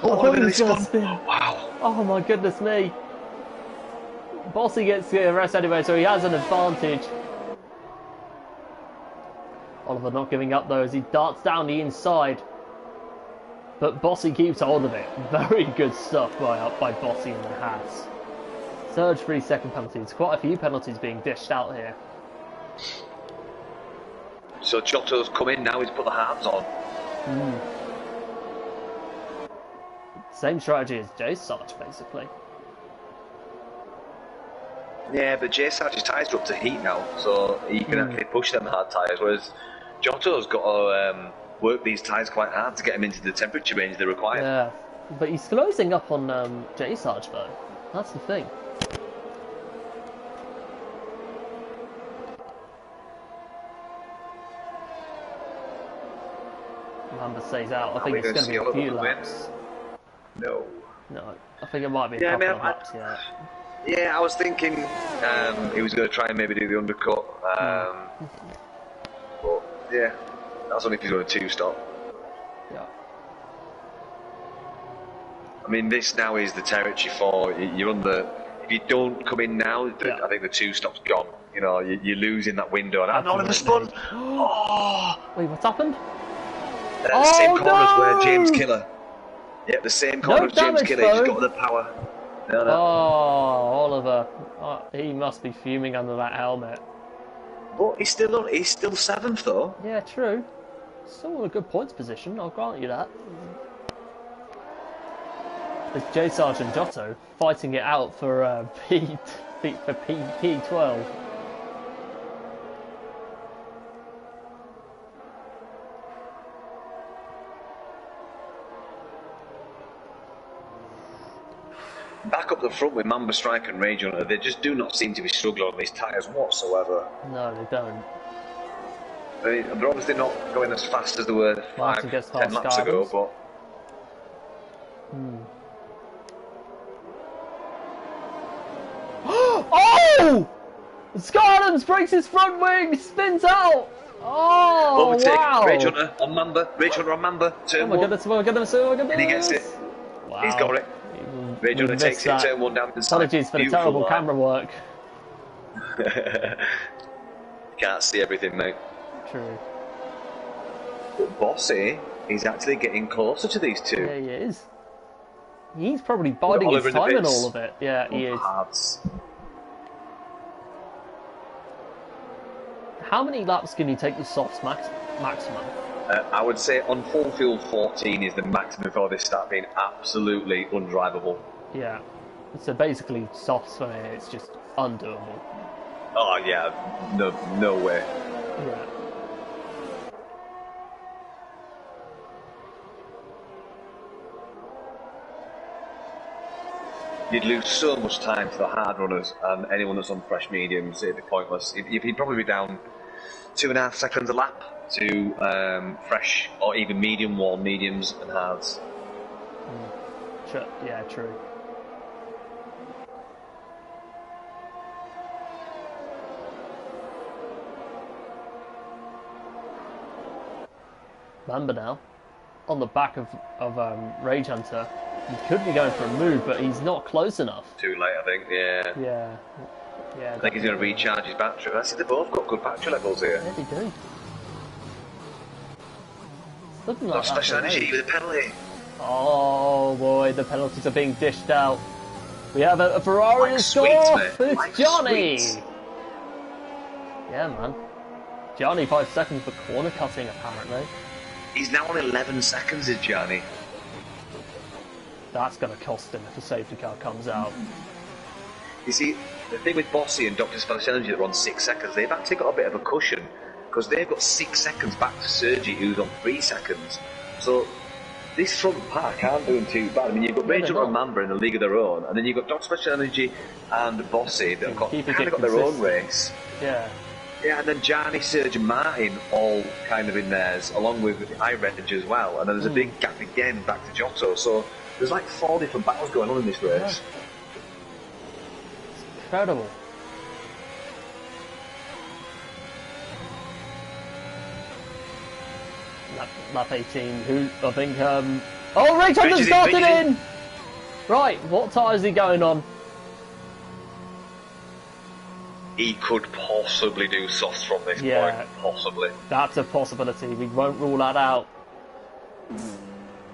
Oliver spin. Wow. Oh my goodness me. Bossy gets the rest anyway, so he has an advantage. Oliver not giving up though as he darts down the inside. But Bossy keeps hold of it. Very good stuff by Bossy in the Haas. Surge 3-second penalties. Quite a few penalties being dished out here. So Giotto's come in now, he's put the halves on. Same strategy as J Sarge, basically. Yeah, but J Sarge's tyres are up to heat now, so he can actually push them hard tyres, whereas Giotto's got to work these tyres quite hard to get him into the temperature range they require. Yeah, but he's closing up on J Sarge though. That's the thing. Lambert stays out. I think it's going to be a few laps. No, I think it might be a couple of laps. Yeah, I was thinking he was going to try and maybe do the undercut. But yeah, that's only if he's on a 2-stop. Yeah. I mean, this now is the territory for you're on the. If you don't come in now, I think the 2-stop's gone. You know, you're losing that window. And Oliver spun. Wait, what's happened? Same corner as where James Killer. Yeah, the same corner as James Killer. He's got the power. No. Oh, Oliver. He must be fuming under that helmet. But he's still 7th though. Yeah, true. Still in a good points position, I'll grant you that. There's J Sarge and Giotto fighting it out for P12. Back up the front with Mamba Strike and Rage Hunter, they just do not seem to be struggling on these tyres whatsoever. No, they don't. I mean, they're obviously not going as fast as they were 5-10 laps ago, but... Oh! Scarlams breaks his front wing, spins out! Oh, overtake. Wow! Rage Hunter on Mamba, turn one. Oh my goodness. And he gets it. Wow. He's got it. Rage Hunter takes it, turn 1 down the side. Apologies for the terrible camera work. Can't see everything, mate. True. But Bossy is actually getting closer to these two. Yeah, he is. He's probably biding his time in all of it. Yeah, he is. How many laps can you take the softs maximum? I would say on full fuel 14 is the maximum before they start being absolutely undrivable. Yeah. So basically softs for me, it's just undoable. Oh yeah, no way. Yeah. You'd lose so much time to the hard runners, and anyone that's on fresh mediums, it'd be pointless. You'd probably be down 2.5 seconds a lap to fresh or even medium warm mediums and hards. Yeah, true. Mamba now, on the back of Rage Hunter. He could be going for a move, but he's not close enough. Too late, I think. Yeah. Yeah. I think he's going to recharge his battery. I see they've both got good battery levels here. Yeah, they do. Looking like special energy with a penalty. Oh boy, the penalties are being dished out. We have a Ferrari in score. It's Johnny. Yeah, man. Johnny 5 seconds for corner cutting apparently. He's now on 11 seconds, is Johnny. That's going to cost him if the safety car comes out. You see, the thing with Bossy and Dr. Special Energy that are on 6 seconds, they've actually got a bit of a cushion because they've got 6 seconds back to Sergi, who's on 3 seconds. So this front pack aren't doing too bad. I mean, you've got Rachel and Mamba in a league of their own, and then you've got Dr. Special Energy and Bossy that have got their own race. Yeah. Yeah, and then Gianni, Serge and Martin all kind of in theirs, along with iReg as well. And then there's a big gap again back to Giotto. So there's like 4 different battles going on in this race. Yeah. It's incredible. Lap 18, who I think... Oh, Ray Thompson started in! Right, what tyre is he going on? He could possibly do softs from this point, possibly. That's a possibility, we won't rule that out.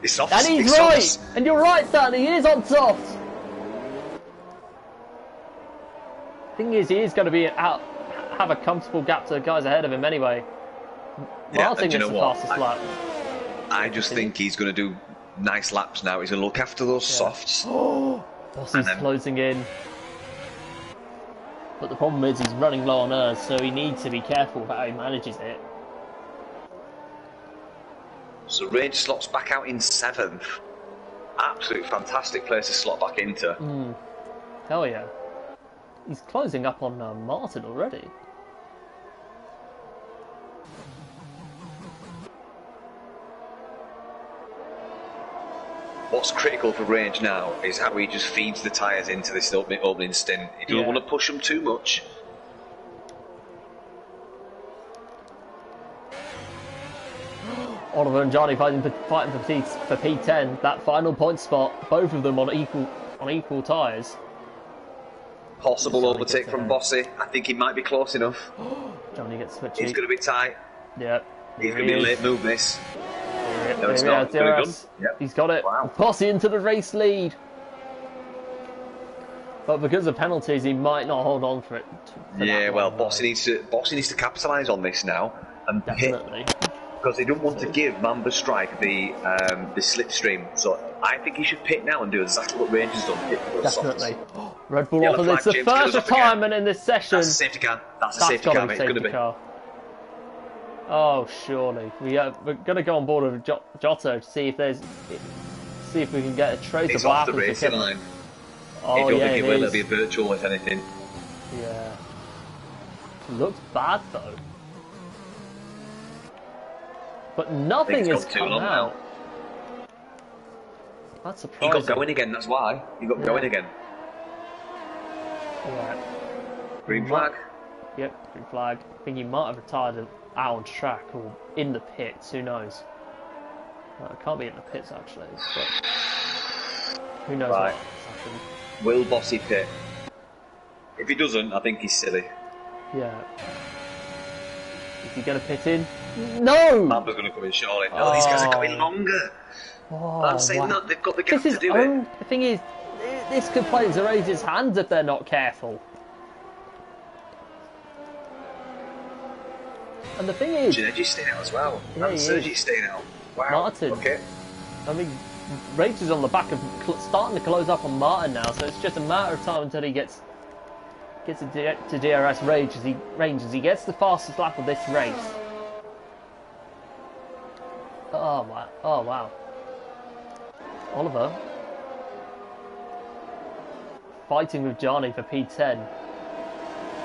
It's softs. And he's right! Softs. And you're right, Dan, he is on soft! Thing is, he is going to be out, have a comfortable gap to the guys ahead of him anyway. Martin gets the fastest lap. I just think he's going to do nice laps now. He's going to look after those softs. Oh, Bossy's closing in. But the problem is he's running low on Earth, so he needs to be careful about how he manages it. So Rage slots back out in 7th. Absolutely fantastic place to slot back into. Hell yeah. He's closing up on Martin already. What's critical for Range now is how he just feeds the tyres into this opening stint. He doesn't want to push them too much. Oliver and Johnny fighting for P10. That final point spot, both of them on equal tyres. Possible overtake from Bossy. I think he might be close enough. Johnny gets switchy. He's going to be tight. Yep. He's going to be a late move, this. No, it's not. Yep. He's got it. Wow. Bossy into the race lead. But because of penalties, he might not hold on for it. Well, Bossy needs to capitalise on this now and definitely pit, because they don't want to give Mamba Strike the slipstream. So I think he should pit now and do exactly what Range has done. Definitely. Red Bull offers it's the first retirement in this session. That's a safety car. That's a safety car, mate. It's going to be. Oh, surely. We're going to go on board with Giotto to see if we can get a trace of what happens. He's off the racing line. Oh, I don't think it will. It'll be virtual, if anything. Yeah. Looks bad, though. But nothing has come out. That's surprising. He got going again, that's why. He got going again. Yeah. Green flag. Yep, green flag. I think he might have retired out on track or in the pits, who knows? Well, it can't be in the pits actually, but who knows what's happened. Will Bossy pit? If he doesn't, I think he's silly. Yeah. Is he going to pit in? No! Mamba's going to come in surely. No, these guys are going longer. I'm saying that, they've got the gap to do it. The thing is, this could play into Rage's hands if they're not careful. And the thing is... Ginegi's staying out as well. And Sergi's staying out. Wow. Martin. Okay. I mean, Rage is on the back of... starting to close up on Martin now, so it's just a matter of time until he gets to DRS range as he gets the fastest lap of this race. Oh, wow. Oh, wow. Oliver. Fighting with Johnny for P10.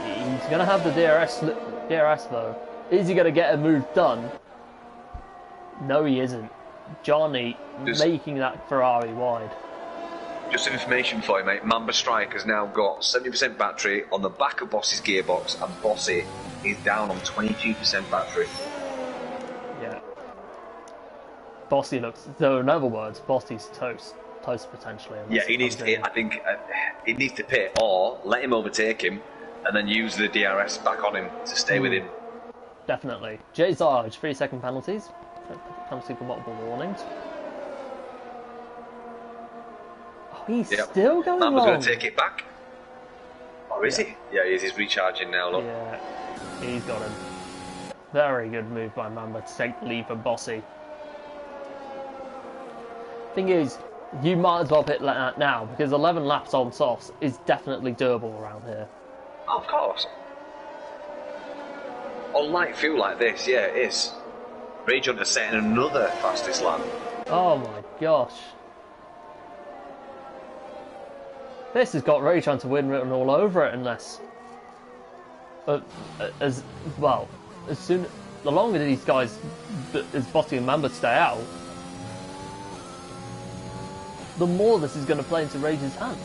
He's going to have the DRS though. Is he going to get a move done? No, he isn't. Johnny making that Ferrari wide. Just some information for you, mate. Mamba Strike has now got 70% battery on the back of Bossy's gearbox, and Bossy is down on 22% battery. Yeah. Bossy looks. So in other words, Bossy's toast potentially. Yeah, he needs to. I think he needs to pit or let him overtake him, and then use the DRS back on him to stay with him. Definitely. Jay Zarge, 3-second penalties. Penalty for multiple warnings. Oh, he's still going Mamba's long. going to take it back. Or is he? Yeah, he is. He's recharging now. Look. Yeah, he's got him. Very good move by Mamba to take the lead for Bossy. Thing is, you might as well pit that now because 11 laps on softs is definitely doable around here. Of course. On light fuel like this, yeah, it is. Rage Hunter setting another fastest lap. Oh my gosh. This has got Rage Hunter win written all over it unless... as soon... The longer these guys, as Bossy and Mamba stay out, the more this is going to play into Rage's hands.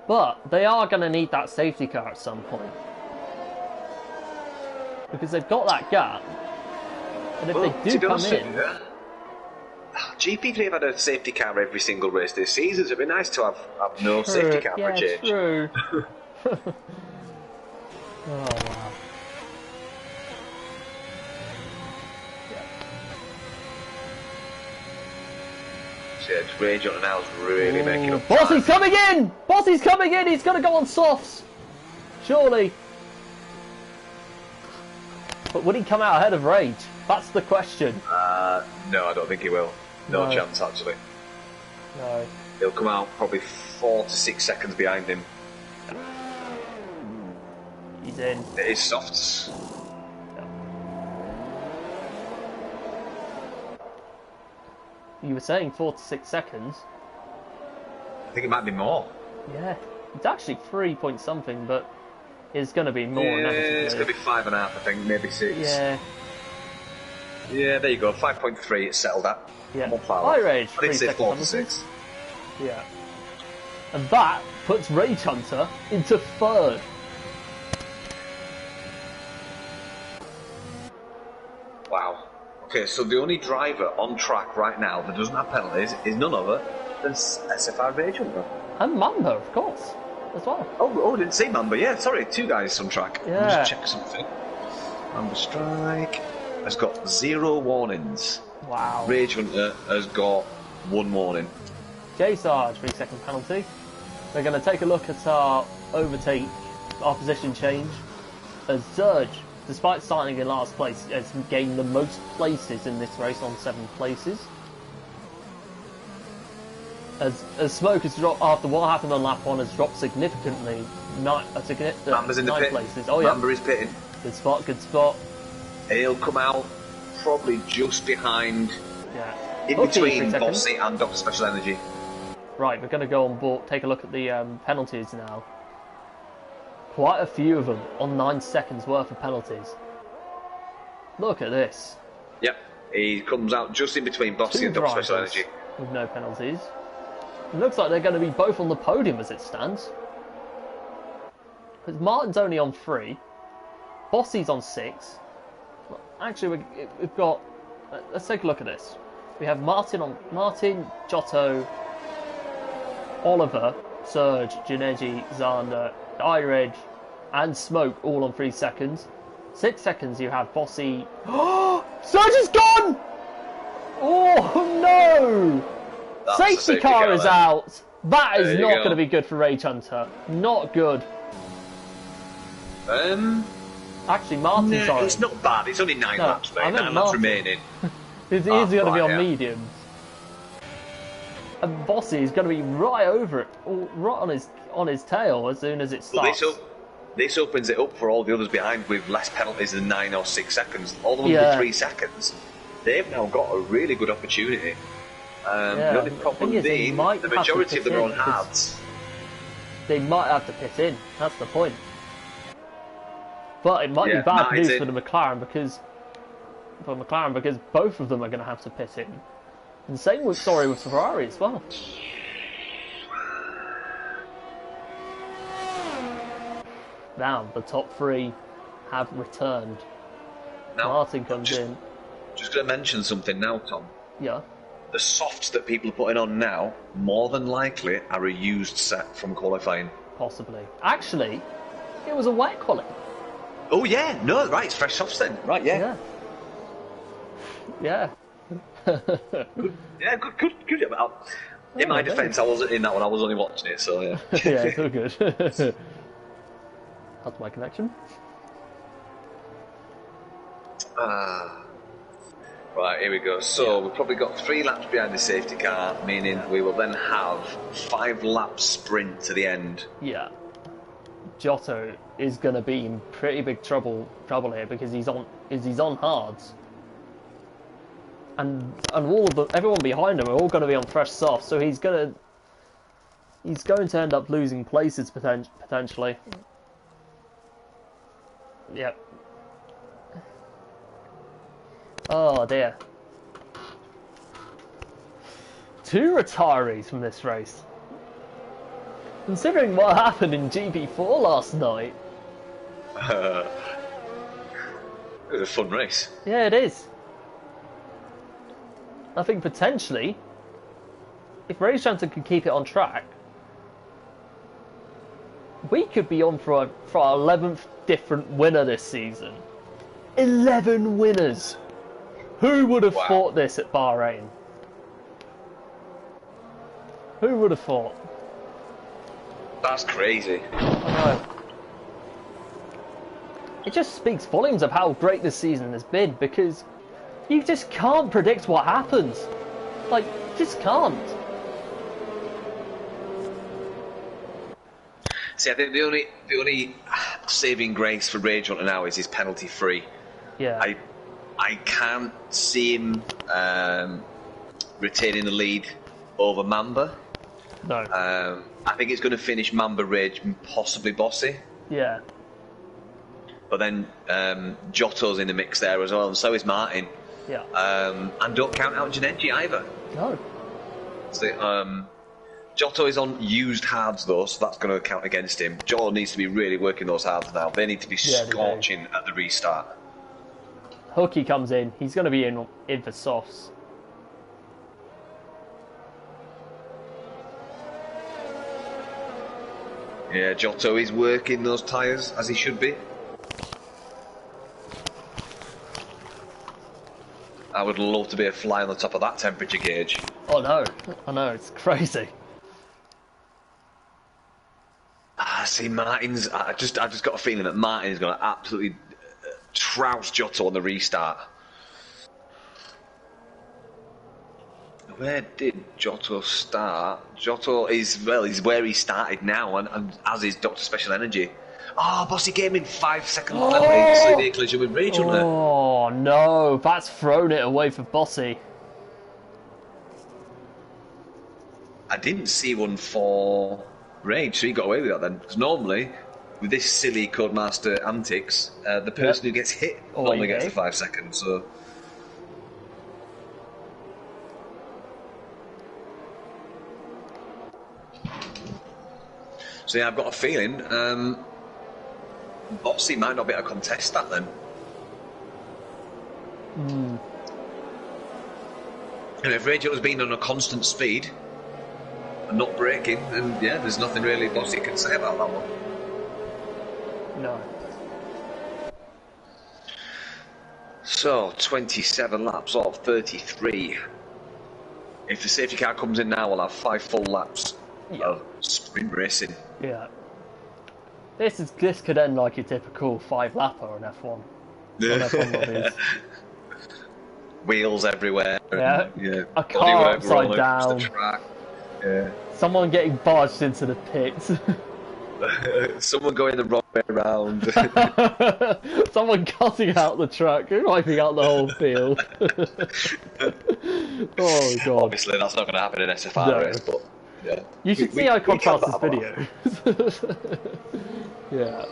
But they are going to need that safety car at some point. Because they've got that gap. And if they do come in... GP3 have had a safety car every single race this season, so it'd be nice to have no safety car for a change. True. Oh, wow. Yeah, Rage Hunter now is really making up. Bossy's coming in! Bossy's coming in! He's going to go on softs! Surely. But would he come out ahead of Rage? That's the question. No, I don't think he will. No chance, actually. No. He'll come out probably 4 to 6 seconds behind him. He's in. It is softs. You were saying 4 to 6 seconds. I think it might be more. Yeah. It's actually 3 point something, but it's going to be more. Yeah, it's going to be 5.5, I think, maybe 6. Yeah. Yeah, there you go. 5.3, it's settled at. Yeah. High Rage. I didn't say 4 to 6. Yeah. And that puts Rage Hunter into 3rd. Wow. Okay, so the only driver on track right now that doesn't have penalties is none other than SFR Rage Hunter. And Mamba, of course, as well. Oh, I didn't see Mamba. Yeah, sorry, 2 guys on track. Yeah. Let me just check something. Mamba Strike has got 0 warnings. Wow. Rage Hunter has got 1 warning. J Sarge, 3-second penalty. We're going to take a look at our overtake, our position change. As Surge, despite starting in last place, has gained the most places in this race on 7 places. As Smoke has dropped, after what happened on lap 1, has dropped significantly. Mamba's in the 9 pit. places. Oh yeah. Mamba is pitting. Good spot, good spot. He'll come out probably just behind, Yeah. in between Bossy and Dr. Special Energy. Right, we're going to go on board, take a look at the penalties now. Quite a few of them on 9 seconds worth of penalties. Look at this. Yep, he comes out just in between Bossy and Dr. Special Energy. With no penalties. It looks like they're going to be both on the podium as it stands. Because Martin's only on 3. Bossy's on 6. Actually, we've got... Let's take a look at this. We have Martin, Giotto, Oliver, Surge, Janeji, Zander, iReg, and Smoke all on 3 seconds. 6 seconds you have Bossy. Surge is gone! Oh no! Safety car is out! That is not going to be good for Rage Hunter. Not good. Actually, Martin's sorry. It's not bad. It's only 9 laps, mate. 9 laps remaining. He's going to be on mediums. And Bossy is going to be right over it, right on his tail as soon as it starts. Well, this opens it up for all the others behind with less penalties than 9 or 6 seconds. All the ones with 3 seconds, they've now got a really good opportunity. The only problem being, the majority of them are on hards. They might have to pit in. That's the point. But it might be bad news for the McLaren because both of them are going to have to pit in. And the same with Ferrari as well. Now the top 3 have returned. Now, Martin comes in. Just going to mention something now, Tom. Yeah. The softs that people are putting on now, more than likely, are a used set from qualifying. Possibly. Actually, it was a wet quali. Oh yeah, no, right, it's fresh softs then. Right, yeah. Yeah. Yeah, good job. In my defence, I wasn't in that one, I was only watching it, so yeah. Yeah, it's all good. How's my connection? Right, here we go. So we've probably got 3 laps behind the safety car, meaning we will then have 5 laps sprint to the end. Yeah. Giotto is going to be in pretty big trouble here because he's on hards. And everyone behind him are all going to be on fresh soft, so he's going to end up losing places potentially. Yep. Oh dear. 2 retirees from this race. Considering what happened in GP4 last night. It was a fun race. Yeah, it is. I think potentially, if Race Jansen can keep it on track, we could be on for our 11th different winner this season. 11 winners! Who would have thought this at Bahrain? Who would have thought? That's crazy. I know. It just speaks volumes of how great this season has been, because you just can't predict what happens. Like, you just can't. See, I think the only saving grace for Rage Hunter now is his penalty free. Yeah. I can't see him retaining the lead over Mamba. No. I think it's going to finish Mamba, Rage, and possibly Bossy. Yeah. But then Giotto's in the mix there as well, and so is Martin. Yeah. And don't count out Janetti either. No. So, Giotto is on used hards though, so that's going to count against him. Giotto needs to be really working those hards now. They need to be scorching at the restart. Hooky comes in. He's going to be in for softs. Yeah, Giotto is working those tyres as he should be. I would love to be a fly on the top of that temperature gauge. Oh no, I know, it's crazy. See, Martin's. I just got a feeling that Martin's going to absolutely trounce Giotto on the restart. Where did Giotto start? Giotto is he's where he started now, and as is Dr. Special Energy. Oh, Bossy came in 5 seconds penalty to the collision with Rage Hunter. Oh no, that's thrown it away for Bossy. I didn't see one for Rage, so he got away with that then. Because normally, with this silly Codemaster antics, the person who gets hit normally gets the 5 seconds. So yeah, I've got a feeling Bossy might not be able to contest that then. And if Rage Hunter's been on a constant speed and not braking, then yeah, there's nothing really Bossy can say about that one. No. So, 27 laps of 33. If the safety car comes in now, we'll have 5 full laps of sprint racing. Yeah. This could end like a typical 5-lapper on F1. On F1 lobbies. Wheels everywhere. Yeah. Yeah. A car upside down. The track. Yeah. Someone getting barged into the pits. Someone going the wrong way around. Someone cutting out the track, wiping out the whole field. Oh god. Obviously that's not going to happen in SFR race, but yeah. You should see how I contrast this video. Yeah.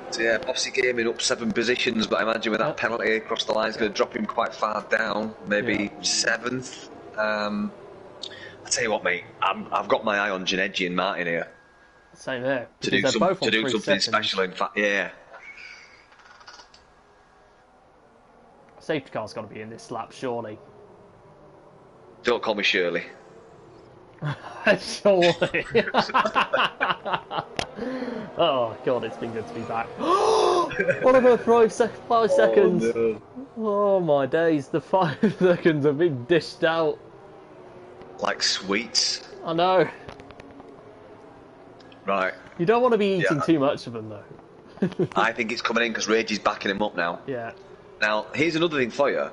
So yeah, Bossy gaming up 7 positions, but I imagine with that penalty across the line, it's going to drop him quite far down, maybe 7th. I tell you what, mate, I've got my eye on Janetti and Martin here. Same here. To do, something special, in fact, yeah. Safety car's got to be in this lap, surely. Don't call me Shirley. Surely. Oh god, it's been good to be back. What about 5 seconds? No. Oh my days, the 5 seconds have been dished out. Like sweets. I know. Right. You don't want to be eating too much of them though. I think it's coming in because Rage is backing him up now. Yeah. Now, here's another thing for you.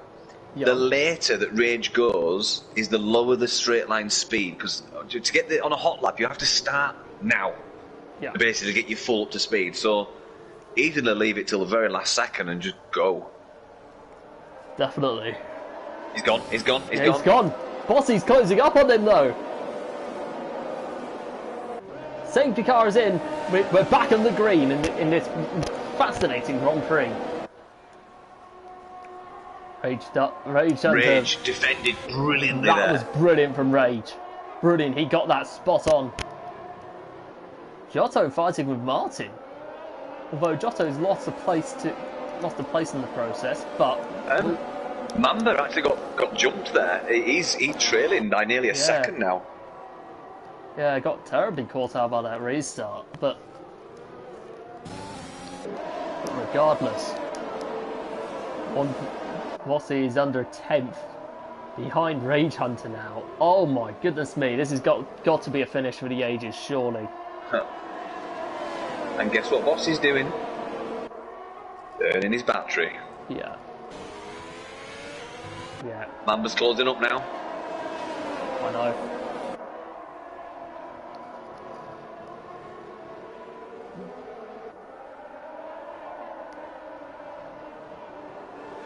Yeah. The later that Rage goes is the lower the straight line speed, because to get on a hot lap you have to start now to basically get you full up to speed. So he's going to leave it till the very last second and just go. Definitely. He's gone. He's gone. He's gone. Bossy's closing up on him though. Safety car is in. We're back on the green in this fascinating Grand Prix. Rage defended brilliantly there. That was brilliant from Rage. Brilliant, he got that spot on. Giotto fighting with Martin. Although Giotto's lost a place in the process, but Mamba actually got jumped there. He's trailing by nearly a second now. Yeah, I got terribly caught out by that restart, but regardless, Bossy is under 10th, behind Rage Hunter now. Oh my goodness me, this has got to be a finish for the ages, surely. And guess what Bossy's doing? Burning his battery. Yeah. Mamba's closing up now. I know.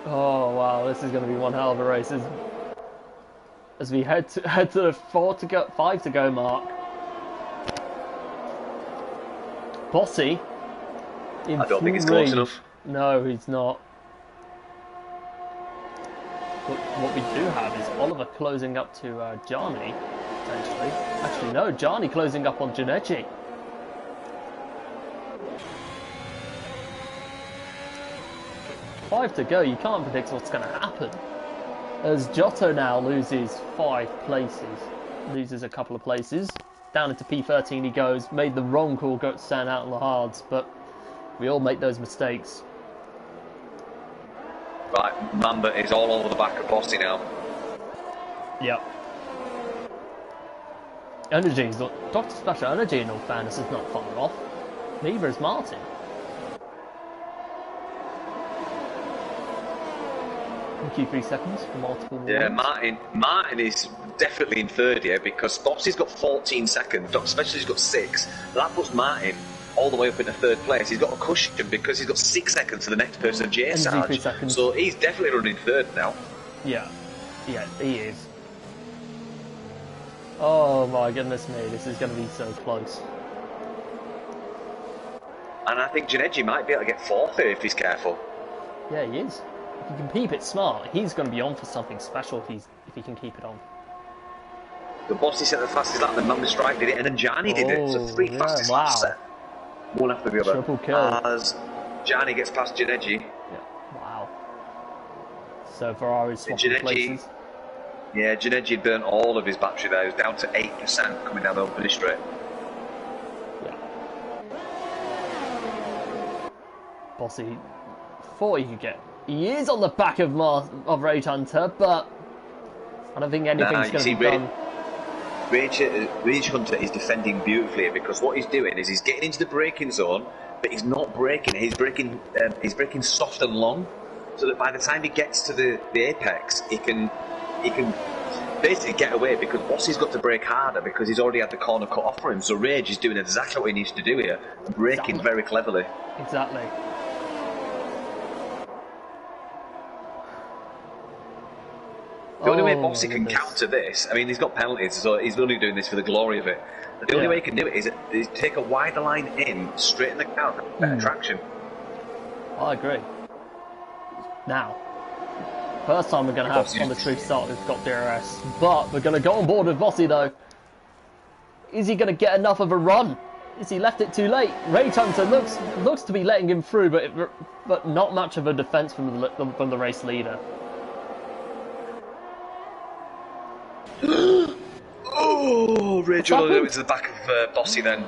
Oh wow, this is going to be one hell of a race as we head to the 5 to go mark. Bossy. I don't think it's close enough. No, he's not. But what we do have is Oliver closing up to Gianni, potentially. Actually, no, Gianni closing up on Giannetti. Five to go, you can't predict what's going to happen. As Giotto now loses 5 places, loses a couple of places. Down into P13 he goes, made the wrong call, got to stand out on the hards, but we all make those mistakes. Right, Mamba is all over the back of Bossy now. Yep. Energy is Dr. Special Energy in all fairness is not far off. Neither is Martin. Q3 seconds for multiple warnings. Yeah, Martin is definitely in third here because Bossy's got 14 seconds, Dr. Special's got 6. That puts Martin all the way up into third place. He's got a cushion because he's got 6 seconds to the next person, J Sarge. So he's definitely running third now. Yeah, he is. Oh my goodness me, this is going to be so close. And I think Giannetti might be able to get fourth here if he's careful. Yeah, he is. If he can keep it smart, he's going to be on for something special if he can keep it on. The Bossy set the fastest lap, the Mamba Strike did it, and then Gianni did it. So 3 fastest laps set. One after the other. Triple kill. As Gianni gets past Giannetti. Yeah, wow. So Ferrari's swapping places. Yeah, Giannetti had burnt all of his battery there. He was down to 8% coming down the open straight. Yeah. Bossy thought he could get. He is on the back of Rage Hunter, but I don't think anything's going to be done. Rage Hunter is defending beautifully because what he's doing is he's getting into the braking zone, but he's not braking. He's braking soft and long, so that by the time he gets to the apex, he can basically get away because Bossy's got to brake harder because he's already had the corner cut off for him. So Rage is doing exactly what he needs to do here, braking very cleverly. Exactly. The only way Bossy can counter this, I mean, he's got penalties, so he's only doing this for the glory of it. But the only way he can do it is take a wider line in, straighten the car, better traction. I agree. Now, first time we're going to have on the truth start, we've got DRS, but we're going to go on board with Bossy though. Is he going to get enough of a run? Is he left it too late? Rage Hunter looks to be letting him through, but not much of a defence from the race leader. Oh, Rage all the way to the back of Bossy then.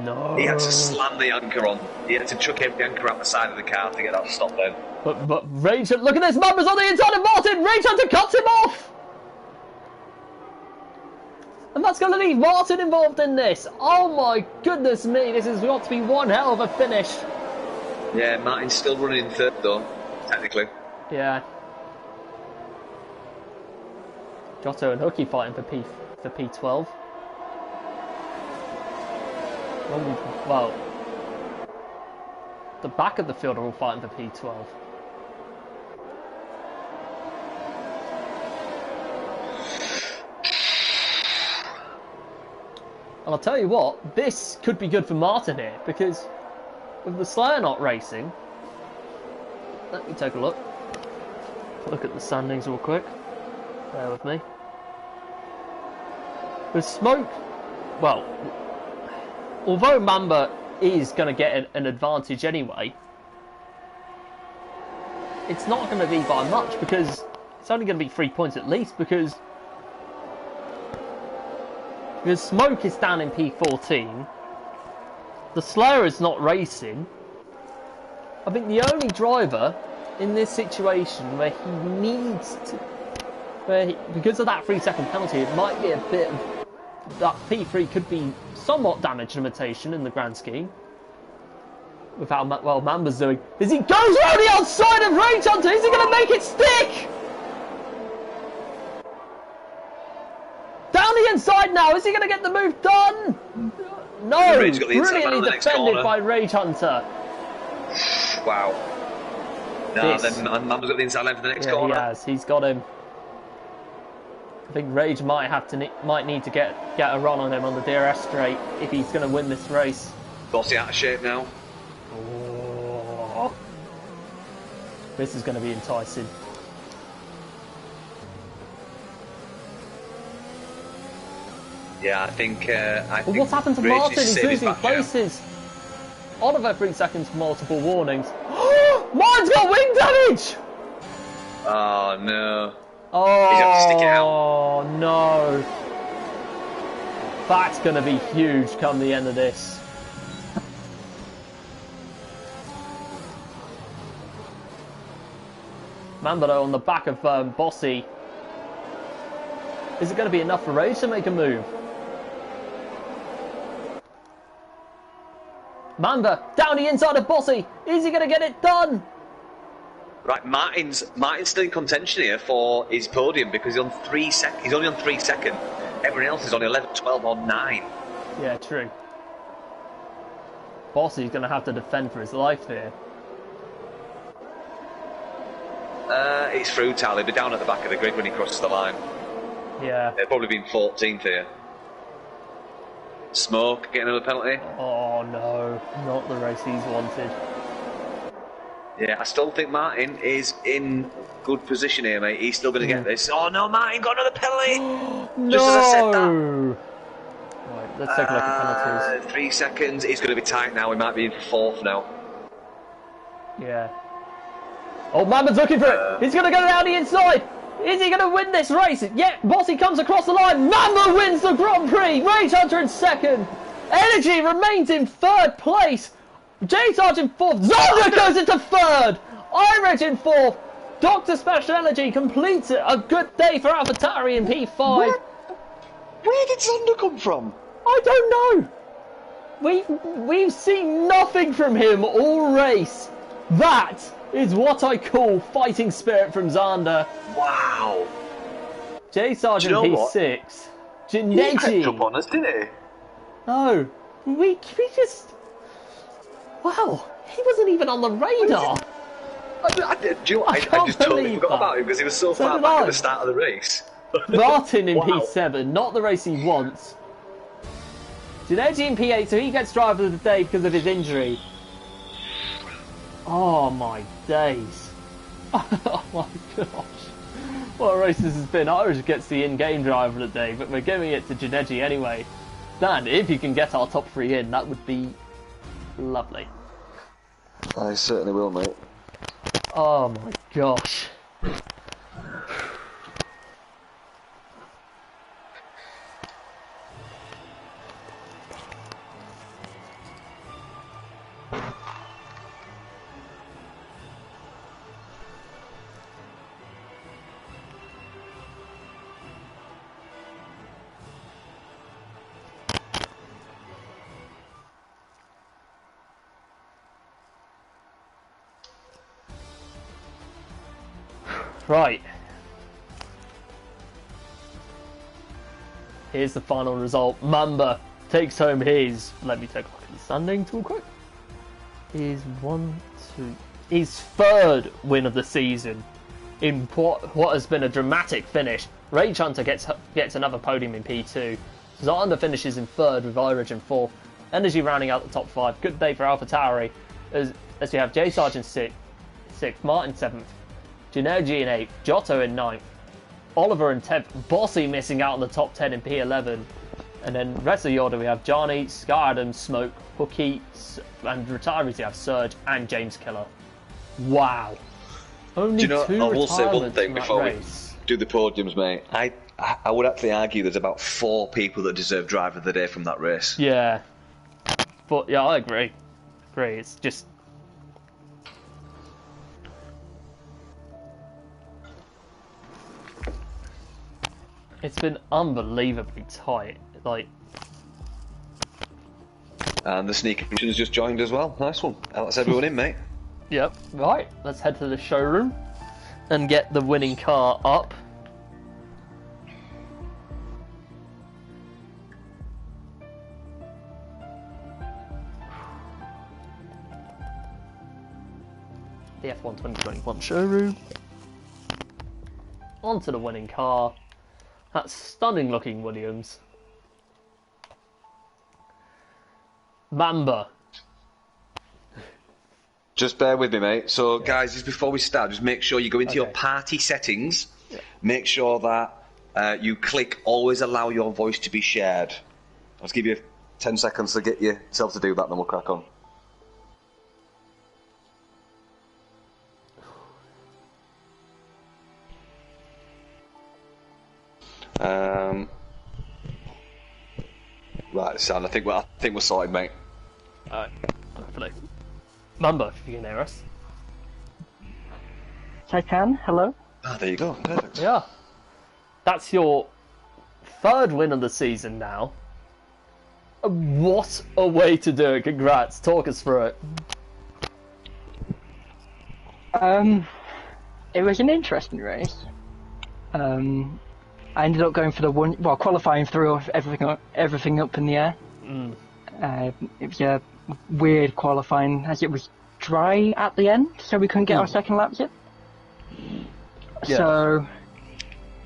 No. He had to slam the anchor on. He had to chuck every anchor out the side of the car to get that to stop then. But Rage Hunter, look at this, Mamba's on the inside of Martin! Rage Hunter cuts him off! And that's going to leave Martin involved in this. Oh my goodness me, this has got to be one hell of a finish. Yeah, Martin's still running in third though, technically. Yeah. Giotto and Hooky fighting for P12. Well, the back of the field are all fighting for P12. And I'll tell you what, this could be good for Martin here, because with the Slayer not racing, let me take a look. Look at the standings real quick. Bear with me. With Smoke, well, although Mamba is going to get an advantage anyway, it's not going to be by much, because it's only going to be 3 points at least, because Smoke is down in P14, the Slayer is not racing. I think the only driver in this situation where he needs to, because of that 3-second penalty, it might be a bit of, that P3 could be somewhat damage limitation in the grand scheme. With how well Mamba's doing, is he goes around the outside of Rage Hunter, is he going to make it stick? Down the inside now, is he going to get the move done? No, brilliantly defended by Rage Hunter. Wow. No, then Mamba's got the inside line for the next corner. He has, he's got him. I think Rage might need to get a run on him on the DRS straight if he's going to win this race. Bossy out of shape now. Oh. This is going to be enticing. Yeah, I think. Well, what's happened to Martin? He's losing places. Oliver 3 seconds for multiple warnings. Martin's got wing damage! Oh no. Oh, he's got to stick it out. Oh no. That's going to be huge come the end of this. Mamba though on the back of Bossy. Is it going to be enough for Rage to make a move? Mamba down the inside of Bossy. Is he going to get it done? Right, Martin's still in contention here for his podium because he's on 3 seconds. He's only on 3 seconds. Everyone else is on 11, 12, or 9. Yeah, true. Bossy's going to have to defend for his life here. It's through, Tal. He'll be down at the back of the grid when he crosses the line. Yeah. They've probably been 14th here. Smoke getting another penalty. Oh no, not the race he's wanted. Yeah, I still think Martin is in good position here, mate. He's still going to get this. Oh no, Martin got another penalty! No! Just as I said that. Right, let's take a look at penalties. 3 seconds. He's going to be tight now. He might be in for 4th now. Yeah. Oh, Mamba's looking for it. He's going to go down the inside. Is he going to win this race? Yeah, Bossy comes across the line. Mamba wins the Grand Prix. Rage Hunter in 2nd. Energy remains in 3rd place. J Sarge in 4th. Zonda goes into 3rd. Ireg in 4th. Dr. Special Energy completes it. A good day for AlphaTauri in P5. Where did Zonda come from? I don't know. We've seen nothing from him all race. That is what I call fighting spirit from Zander. Wow. J Sargent P6. He crept up on us, didn't he? No. We just... Wow. He wasn't even on the radar. I just totally forgot about him because he was so far back at the start of the race. Martin in P7, not the race he wants. Ginetti in P8, so he gets driver of the day because of his injury. Oh my days. Oh my gosh. What a race this has been. Irish gets the in-game driver of the day, but we're giving it to Ginetti anyway. Dan, if you can get our top 3 in, that would be lovely. I certainly will, mate. Oh my gosh. Right. Here's the final result. Mamba takes home his, let me take a look at the standings real quick. His his 3rd win of the season in what has been a dramatic finish. Rage Hunter gets another podium in P2. Zartanda finishes in 3rd with Irage in 4th. Energy rounding out the top 5. Good day for AlphaTauri as we have J Sargent 6th, Martin 7th, Junergi in 8th, Giotto in 9th, Oliver in 10th, Bossy missing out on the top 10 in P11, and then rest of the order we have Johnny, Sky Adams, Smoke, Hookie, and retirees we have Surge and James Killer. Wow. Only do you know, two I will say one thing before we race. do the podiums, mate. I would actually argue there's about 4 people that deserve Driver of the Day from that race. Yeah. But yeah, I agree. It's just... It's been unbelievably tight. Like... And the sneaker has just joined as well. Nice one. That's everyone in, mate. Yep. Right, let's head to the showroom and get the winning car up. The F1 2021 showroom. Onto the winning car. That stunning looking Williams. Mamba. Just bear with me, mate. So, guys, just before we start, just make sure you go into your party settings. Yeah. Make sure that you click always allow your voice to be shared. I'll just give you 10 seconds to get yourself to do that, then we'll crack on. Right, Sam, I think we're sorted, mate. Alright, hopefully. Mamba, if you can hear us. I can, hello. Ah, there you go, perfect. Yeah. That's your 3rd win of the season now. What a way to do it, congrats, talk us through it. It was an interesting race. I ended up going for the one, well, qualifying through everything up in the air. It was a weird qualifying as it was dry at the end, so we couldn't get our second laps yet. Yeah. So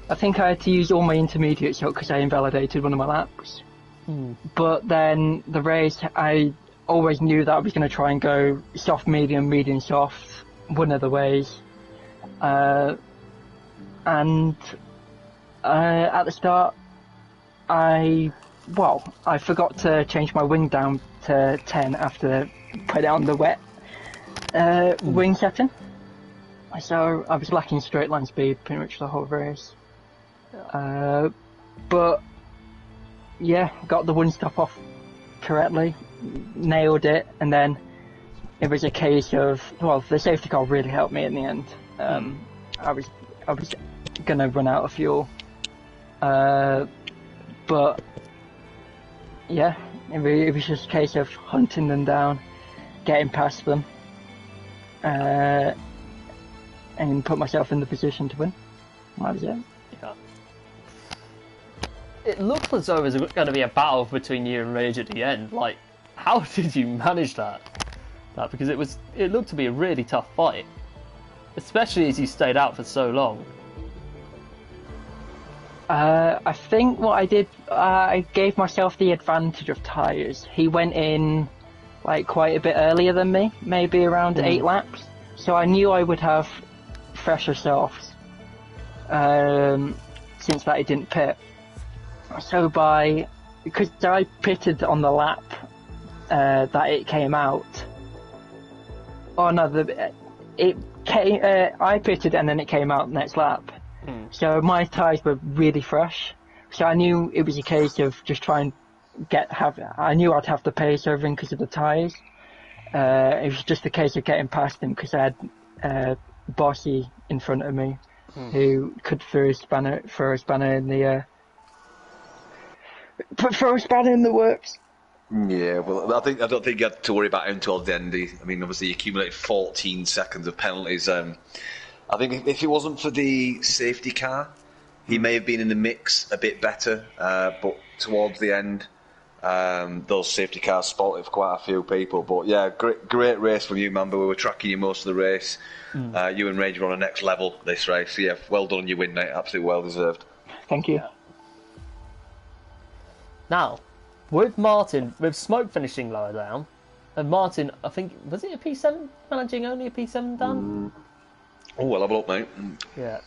I think I had to use all my intermediates because I invalidated one of my laps. But then the race, I always knew that I was going to try and go soft, medium, medium, soft, one of the ways. And at the start, I forgot to change my wing down to 10 after putting it on the wet wing setting. So I was lacking straight line speed pretty much the whole race. But yeah, got the one stop off correctly, nailed it, and then it was a case of, well, the safety car really helped me in the end. I was gonna run out of fuel. But yeah, it was just a case of hunting them down, getting past them, and put myself in the position to win. That was it. Yeah. It looked as though it was going to be a battle between you and Rage at the end. Like, how did you manage that? Because it looked to be a really tough fight, especially as you stayed out for so long. I think what I did, I gave myself the advantage of tyres. He went in like quite a bit earlier than me, maybe around 8 laps. So I knew I would have fresher softs, since that he didn't pit. So by because I pitted on the lap that it came out. Oh no, it came. I pitted and then it came out next lap. So my tyres were really fresh. So I knew it was a case of just trying to I knew I'd have to pace everything because of the tyres. It was just a case of getting past them because I had Bossy in front of me, who could throw a spanner in the throw a spanner in the works. Yeah, well, I don't think you had to worry about him towards the end. I mean, obviously, he accumulated 14 seconds of penalties. I think if it wasn't for the safety car, he may have been in the mix a bit better. But towards the end, those safety cars spotted for quite a few people. But yeah, great race from you, Mamba. We were tracking you most of the race. You and Rage were on a next level this race. So yeah, well done on your win, mate. Absolutely well deserved. Thank you. Now, with Martin, with Smoke finishing lower down, and Martin, I think, was it a P7? Managing only a P7 down? Oh, well, have a look, mate. Yeah.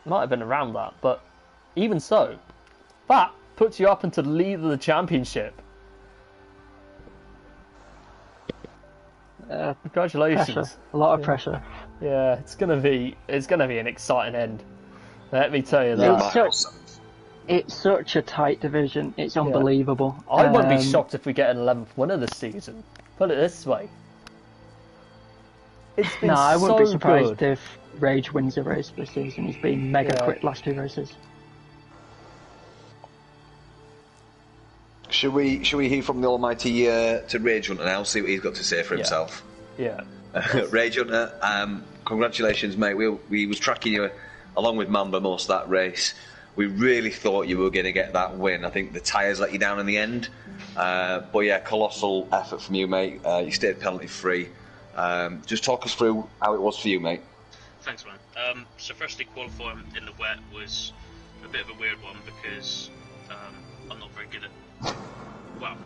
Might have been around that, but even so, that puts you up into the lead of the championship. Congratulations. Pressure. A lot of pressure. Yeah, it's gonna be an exciting end. Let me tell you that. It's such a tight division. It's unbelievable. I wouldn't be shocked if we get an 11th winner this season. Put it this way. It's been I wouldn't be surprised good. if Rage wins a race this season. He's been mega quick last 2 races. Should we hear from the almighty to Rage Hunter now? See what he's got to say for himself. Yeah. Rage Hunter, congratulations, mate. We was tracking you along with Mamba most of that race. We really thought you were going to get that win. I think the tyres let you down in the end. But yeah, colossal effort from you, mate. You stayed penalty free. Just talk us through how it was for you, mate. Thanks, man. So firstly, qualifying in the wet was a bit of a weird one because I'm not very good at... Well,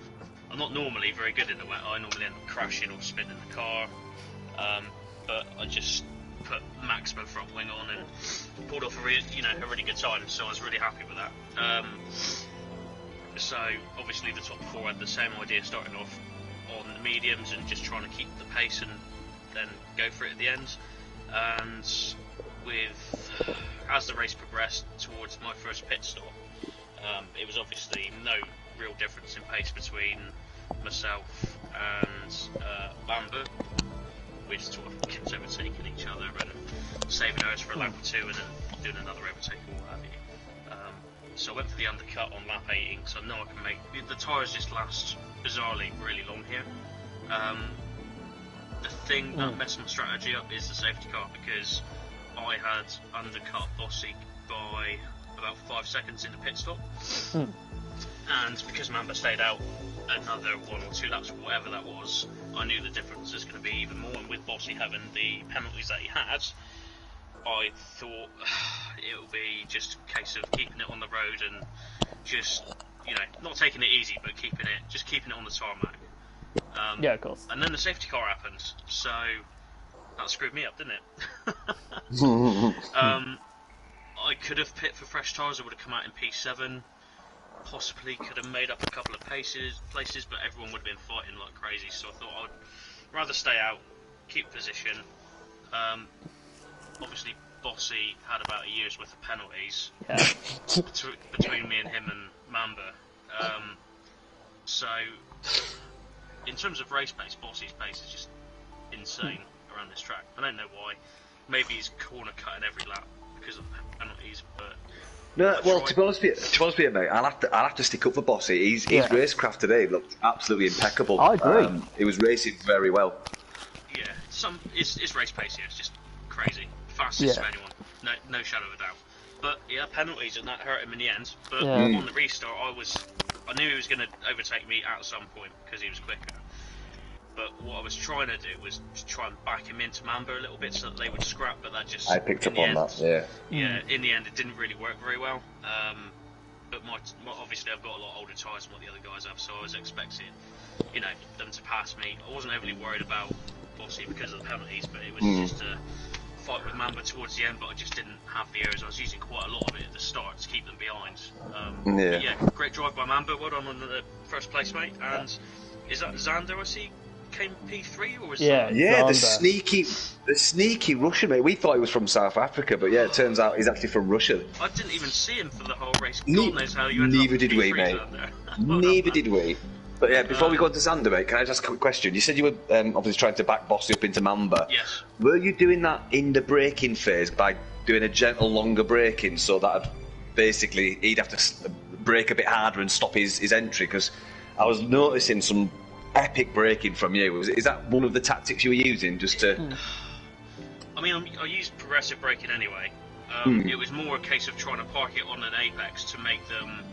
I'm not normally very good in the wet. I normally end up crashing or spinning the car. But I just put maximum front wing on and pulled off a really good time, so I was really happy with that. So obviously the top 4 had the same idea, starting off on the mediums and just trying to keep the pace and then go for it at the end. And as the race progressed towards my first pit stop, it was obviously no real difference in pace between myself and Mamba. We just sort of kept overtaking each other and saving ours for a lap or 2 and then doing another overtake or what have you. So I went for the undercut on lap 18 because I know I can make... The tyres just last, bizarrely, really long here. The thing that messed my strategy up is the safety car, because I had undercut Bossy by about 5 seconds in the pit stop. And because Mamba stayed out another 1 or 2 laps, whatever that was, I knew the difference was going to be even more. And with Bossy having the penalties that he had, I thought it would be just a case of keeping it on the road and just, not taking it easy, but keeping it on the tarmac. Yeah, of course. And then the safety car happened, so that screwed me up, didn't it? I could have pit for fresh tyres. I would have come out in P7. Possibly could have made up a couple of places, but everyone would have been fighting like crazy. So I thought I'd rather stay out, keep position. Obviously, Bossy had about a year's worth of penalties between me and him and Mamba. So, in terms of race pace, Bossy's pace is just insane around this track. I don't know why. Maybe he's corner cutting every lap because of the penalties, but... No, well, to be honest with you, mate, I'll have to stick up for Bossy. His racecraft today looked absolutely impeccable. I agree. He was racing very well. Yeah, his race pace here is just crazy. Fastest of anyone, no shadow of a doubt. But yeah, penalties, and that hurt him in the end. But on the restart, I knew he was going to overtake me at some point because he was quicker. But what I was trying to do was to try and back him into Mamba a little bit so that they would scrap, but that just... I picked up on that, yeah. Yeah, in the end it didn't really work very well. But obviously I've got a lot older tyres than what the other guys have, so I was expecting, them to pass me. I wasn't overly worried about Bossy because of the penalties, but it was just a fight with Mamba towards the end, but I just didn't have the areas. I was using quite a lot of it at the start to keep them behind. But yeah, great drive by Mamba. Well done on the first place, mate. And is that Xander? I see came P3 or was the sneaky Russian, mate. We thought he was from South Africa, but yeah, it turns out he's actually from Russia. I didn't even see him for the whole race. God knows how you ended Neither up did we, mate. Neither did we. But yeah, before we go on to Xander, mate, can I just ask a quick question? You said you were obviously trying to back Bossy up into Mamba. Yes. Were you doing that in the braking phase by doing a gentle, longer braking, so that basically he'd have to brake a bit harder and stop his entry? Because I was noticing some epic braking from you. Is that one of the tactics you were using, just to... I mean, I used progressive braking anyway. It was more a case of trying to park it on an apex to make them...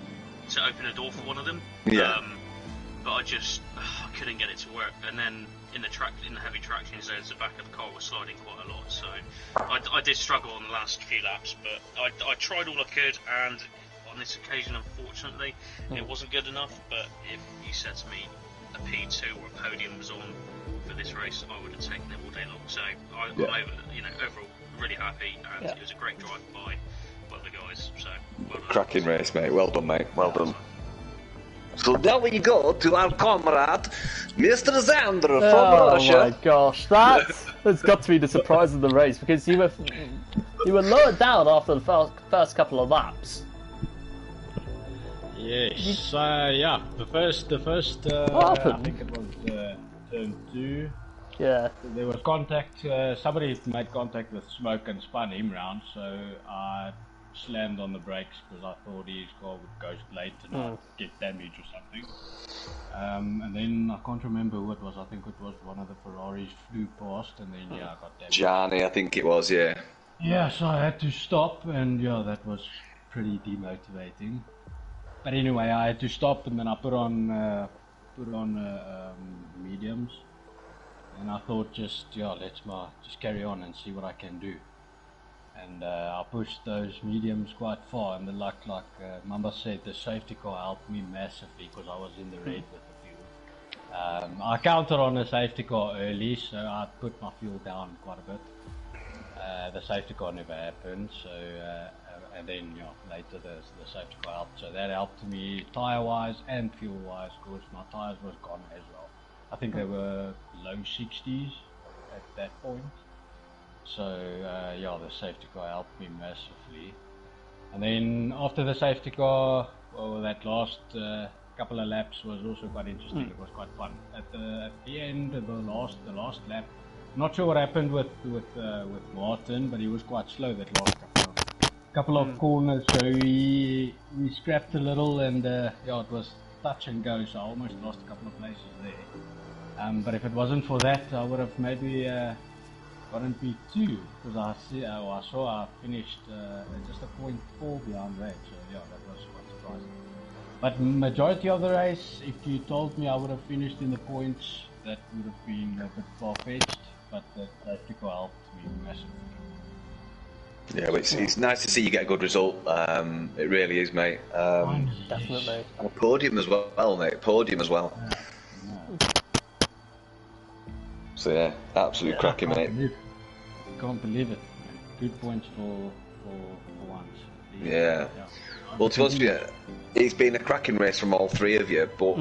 to open a door for one of them. Yeah. But I couldn't get it to work. And then in the heavy traction zones, the back of the car was sliding quite a lot. So I did struggle on the last few laps, but I tried all I could, and on this occasion, unfortunately, it wasn't good enough. But if you said to me a P2 or a podium was on for this race, I would have taken it all day long. So I'm overall really happy, and it was a great drive by the guys. So well done. Cracking race, mate. Well done, mate. Well done. So now we go to our comrade, Mr. Xander from Russia. Oh my gosh, that's got to be the surprise of the race, because you were lowered down after the first couple of laps. Yes, yeah. The first. I think it was turn 2. Yeah. There was contact. Somebody made contact with Smoke and spun him round, so I slammed on the brakes because I thought his car would go late and not get damage or something. And then I can't remember who it was. I think it was one of the Ferraris flew past, and then I got damage. Gianni, I think it was, yeah. Yeah, so I had to stop, and that was pretty demotivating. But anyway, I had to stop, and then I put on mediums, and I thought let's just carry on and see what I can do. And I pushed those mediums quite far, and like Mamba said, the safety car helped me massively because I was in the red with the fuel. I counted on the safety car early, so I put my fuel down quite a bit. The safety car never happened, so and then later the safety car helped, so that helped me tire-wise and fuel-wise because my tires was gone as well. I think they were low 60s at that point. So the safety car helped me massively. And then after the safety car, that last couple of laps was also quite interesting. It was quite fun. At the end of the last lap, not sure what happened with Martin, but he was quite slow that last couple of corners. So we scrapped a little, and it was touch and go. So I almost lost a couple of places there. But if it wasn't for that, I would have maybe. Gotten P2 because I saw I finished just a 0.4 behind Red, so that was quite surprising. But majority of the race, if you told me I would have finished in the points, that would have been a bit far-fetched, but the safety car helped me massively. Yeah, well, it's nice to see you get a good result. It really is, mate. Definitely. And a podium as well, mate. Podium as well. So yeah, absolute cracking, mate. Can't believe it. Good points for once. Yeah. Well, to be honest with you, it's been a cracking race from all three of you, but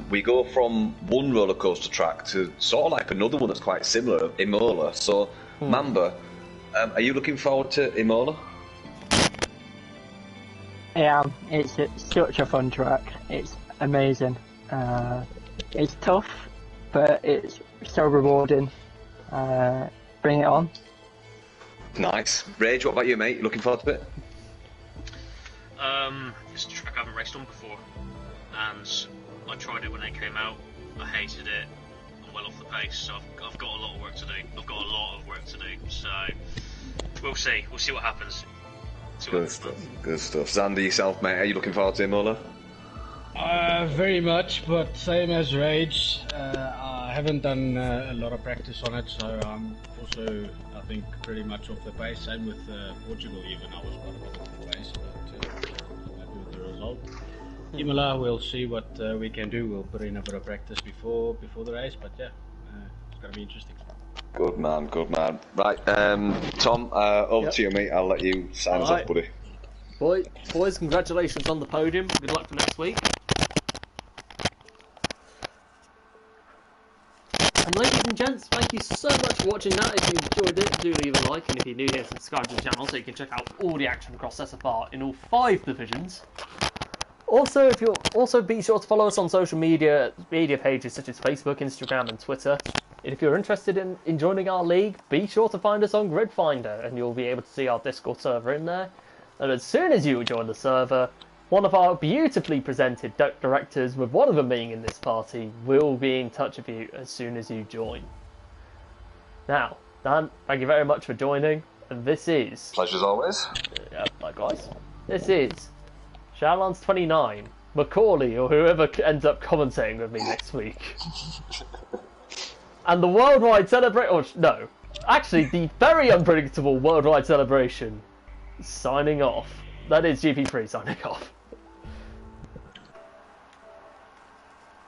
we go from one roller coaster track to sort of like another one that's quite similar, Imola. So, Mamba, are you looking forward to Imola? Yeah, it's such a fun track. It's amazing. It's tough, but it's so rewarding. Bring it on. Nice. Rage, what about you, mate? You looking forward to it? It's a track I haven't raced on before, and I tried it when it came out. I hated it. I'm well off the pace, so I've got a lot of work to do. So we'll see. We'll see what happens. Good stuff. Xander, yourself, mate, are you looking forward to Imola? Very much, but same as Rage. I haven't done a lot of practice on it, so I'm also, I think, pretty much off the pace. Same with Portugal, even. I was quite a bit off the pace, but happy with the result. Imola, we'll see what we can do. We'll put in a bit of practice before the race, but yeah, it's going to be interesting. Good man, good man. Right, Tom, over to you, mate. I'll let you sign us off, buddy. Boys, congratulations on the podium. Good luck for next week. And ladies and gents, thank you so much for watching that. If you enjoyed it, do leave a like, and if you're new here, subscribe to the channel so you can check out all the action across SFR in all 5 divisions. Also, be sure to follow us on social media pages such as Facebook, Instagram, and Twitter. And if you're interested in joining our league, be sure to find us on Grid Finder, and you'll be able to see our Discord server in there. And as soon as you join the server, one of our beautifully presented directors, with one of them being in this party, will be in touch with you as soon as you join. Now, Dan, thank you very much for joining, and this is... Pleasure as always. Likewise. This is Shalons29, Macaulay, or whoever ends up commentating with me next week. And the worldwide celebration... no. Actually, the very unpredictable worldwide celebration signing off. That is GP3 signing off.